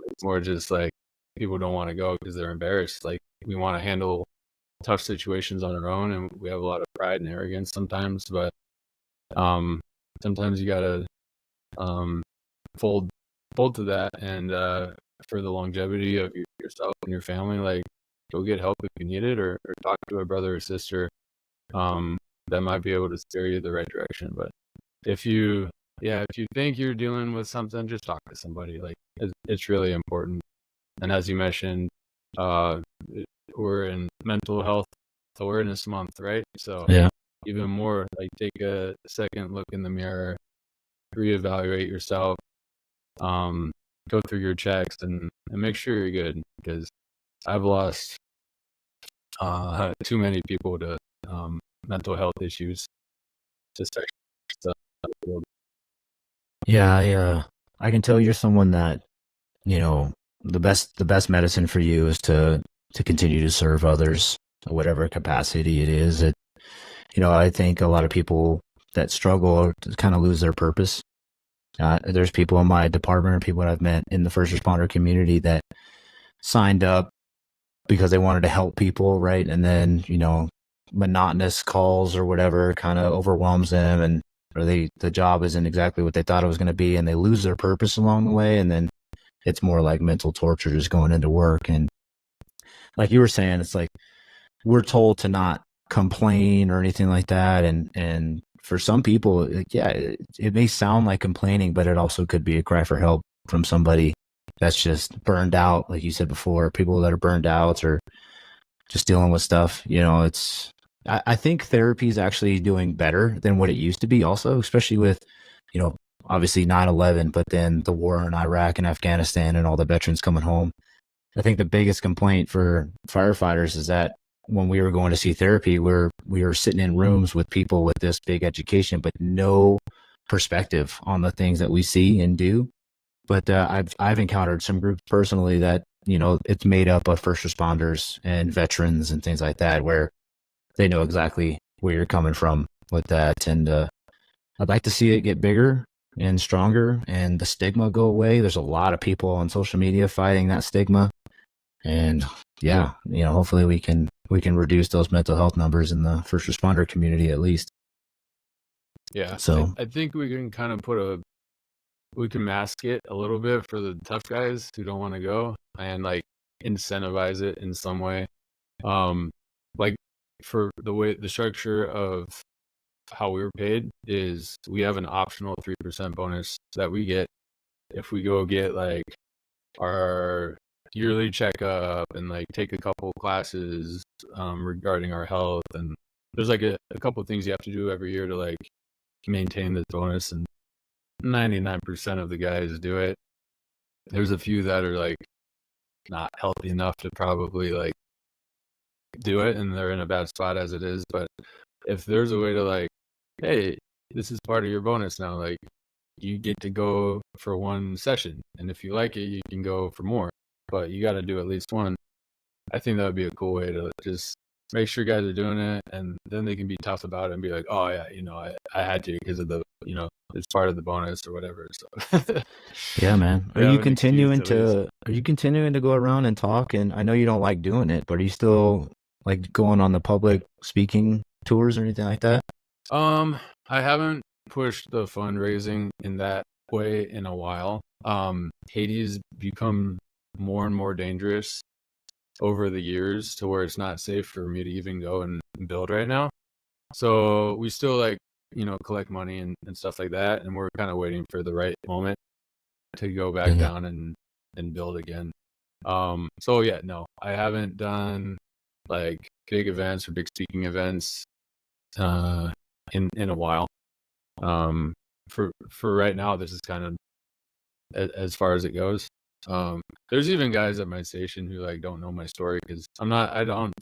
It's more just like people don't want to go because they're embarrassed. Like we want to handle tough situations on our own, and we have a lot of pride and arrogance sometimes, but sometimes you gotta fold to that, and for the longevity of yourself and your family, like go get help if you need it, or talk to a brother or sister that might be able to steer you the right direction. But if you think you're dealing with something, just talk to somebody. Like it's really important. And as you mentioned, we're in mental health awareness month, right? So Yeah. even more, like take a second look in the mirror, reevaluate yourself, go through your checks, and make sure you're good, because I've lost too many people to mental health issues. Just stuff. Yeah, I can tell you're someone that, the best medicine for you is to continue to serve others, whatever capacity it is. I think a lot of people that struggle kind of lose their purpose. There's people in my department or people that I've met in the first responder community that signed up because they wanted to help people, right? And then, monotonous calls or whatever kind of overwhelms them, or the job isn't exactly what they thought it was going to be, and they lose their purpose along the way. And then it's more like mental torture just going into work. And like you were saying, it's like we're told to not complain or anything like that. And for some people, it may sound like complaining, but it also could be a cry for help from somebody that's just burned out. Like you said before, people that are burned out or just dealing with stuff, I think therapy is actually doing better than what it used to be also, especially with, obviously 9/11, but then the war in Iraq and Afghanistan and all the veterans coming home. I think the biggest complaint for firefighters is that when we were going to see therapy, we were sitting in rooms with people with this big education, but no perspective on the things that we see and do. But I've encountered some groups personally that, it's made up of first responders and veterans and things like that, where they know exactly where you're coming from with that. And I'd like to see it get bigger and stronger and the stigma go away. There's a lot of people on social media fighting that stigma. And hopefully we can reduce those mental health numbers in the first responder community at least. Yeah. So I think we can kind of we can mask it a little bit for the tough guys who don't want to go, and like incentivize it in some way. Like for the structure of how we were paid is we have an optional 3% bonus that we get if we go get like our yearly checkup and like take a couple classes regarding our health. And there's like a couple things you have to do every year to like maintain this bonus, and 99% of the guys do it. There's a few that are like not healthy enough to probably like do it, and they're in a bad spot as it is. But if there's a way to like, hey, this is part of your bonus now, like you get to go for one session, and if you like it, you can go for more, but you got to do at least one. I think that would be a cool way to just make sure guys are doing it, and then they can be tough about it and be like, oh yeah, I had to because of the, it's part of the bonus or whatever. So yeah, man. Are you continuing to go around and talk? And I know you don't like doing it, but are you still like going on the public speaking tours or anything like that? I haven't pushed the fundraising in that way in a while. Haiti's become more and more dangerous over the years to where it's not safe for me to even go and build right now. So we still like, collect money and stuff like that. And we're kind of waiting for the right moment to go back down and build again. So yeah, no, I haven't done like big events or big speaking events in a while. For right now, this is kind of as far as it goes. There's even guys at my station who like don't know my story because I don't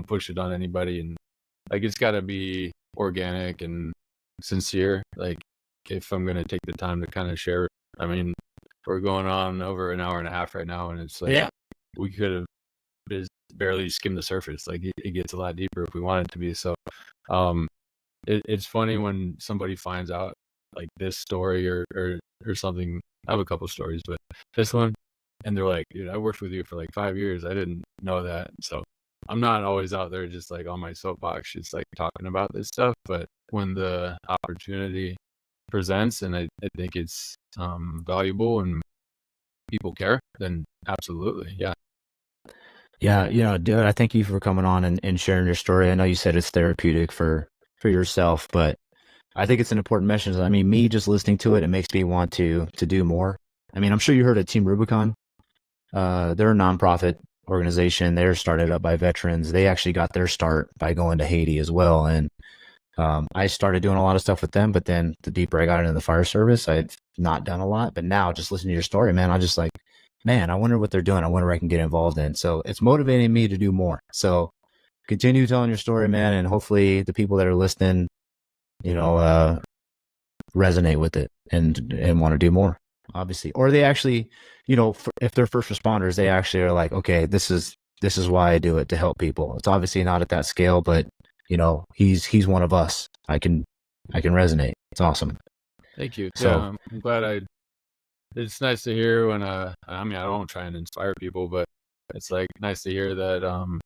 push it on anybody, and like it's got to be organic and sincere. Like if I'm gonna take the time to kind of share, I mean, we're going on over an hour and a half right now, and it's like we could have barely skimmed the surface. Like it gets a lot deeper if we want it to be. So, it's funny when somebody finds out like this story or something. I have a couple stories, but this one, and they're like, dude, I worked with you for like 5 years. I didn't know that. So I'm not always out there just like on my soapbox, just like talking about this stuff. But when the opportunity presents and I think it's valuable and people care, then absolutely. Yeah. Yeah, dude, I thank you for coming on and sharing your story. I know you said it's therapeutic for yourself, but I think it's an important message. I mean, me just listening to it, it makes me want to do more. I mean, I'm sure you heard of Team Rubicon. They're a nonprofit organization. They're started up by veterans. They actually got their start by going to Haiti as well. And I started doing a lot of stuff with them, but then the deeper I got into the fire service, I've not done a lot. But now just listening to your story, man, I just like, man, I wonder what they're doing. I wonder what I can get involved in. So it's motivating me to do more. So continue telling your story, man. And hopefully the people that are listening, resonate with it and want to do more, obviously. Or they actually, if they're first responders, they actually are like, okay, this is why I do it, to help people. It's obviously not at that scale, but he's one of us. I can resonate. It's awesome. Thank you. So yeah, I'm glad it's nice to hear when I mean, I don't try and inspire people, but it's like nice to hear that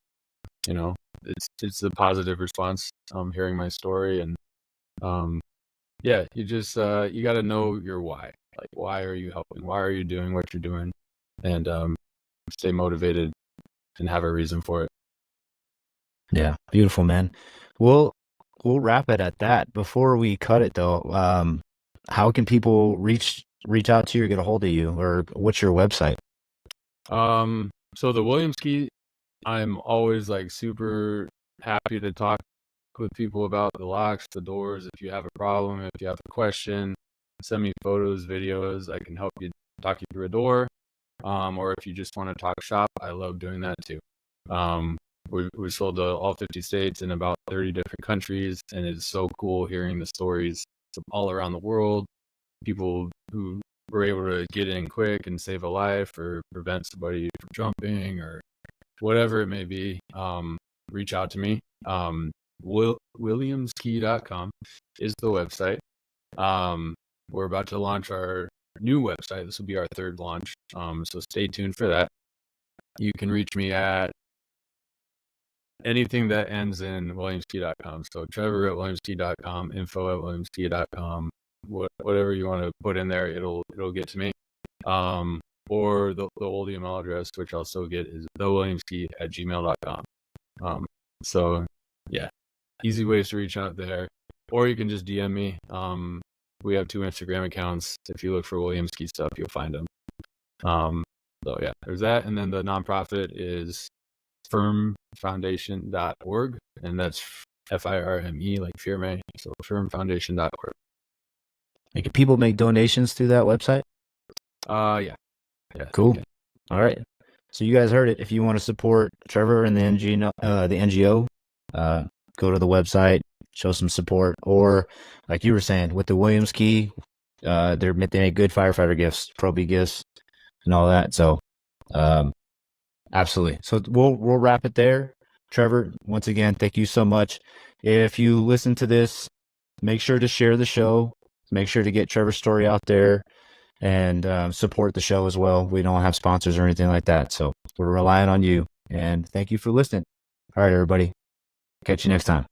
it's a positive response hearing my story. And yeah, you just you got to know your why. Like, why are you helping? Why are you doing what you're doing? And stay motivated and have a reason for it. Yeah, beautiful, man. We'll wrap it at that. Before we cut it though, how can people reach out to you or get a hold of you, or what's your website? So the Williams Key, I'm always like super happy to talk with people about the locks, the doors. If you have a problem, if you have a question, send me photos, videos. I can help you, talk you through a door. Or if you just want to talk shop, I love doing that too. We sold to all 50 states in about 30 different countries, and it's so cool hearing the stories from all around the world. People who were able to get in quick and save a life or prevent somebody from jumping or whatever it may be. Reach out to me. Williamskey.com is the website. We're about to launch our new website. This will be our third launch. So stay tuned for that. You can reach me at anything that ends in williamskey.com. So Trevor at williamskey.com, info at williamskey.com. Whatever you want to put in there, it'll get to me. Or the old email address, which I'll still get, is thewilliamskey@gmail.com. So yeah, easy ways to reach out there. Or you can just DM me. We have 2 Instagram accounts. If you look for Williamskey stuff, you'll find them. So yeah, there's that. And then the nonprofit is firmfoundation.org, and that's FIRME, like firme. So firmfoundation.org. Can people make donations through that website? Yeah. Cool. Okay. All right. So you guys heard it. If you want to support Trevor and the NGO, go to the website, show some support. Or like you were saying, with the Williams Key, they make good firefighter gifts, probie gifts, and all that. So, absolutely. So we'll wrap it there. Trevor, once again, thank you so much. If you listen to this, make sure to share the show. Make sure to get Trevor's story out there and support the show as well. We don't have sponsors or anything like that, so we're relying on you. And thank you for listening. All right, everybody. Catch you next time.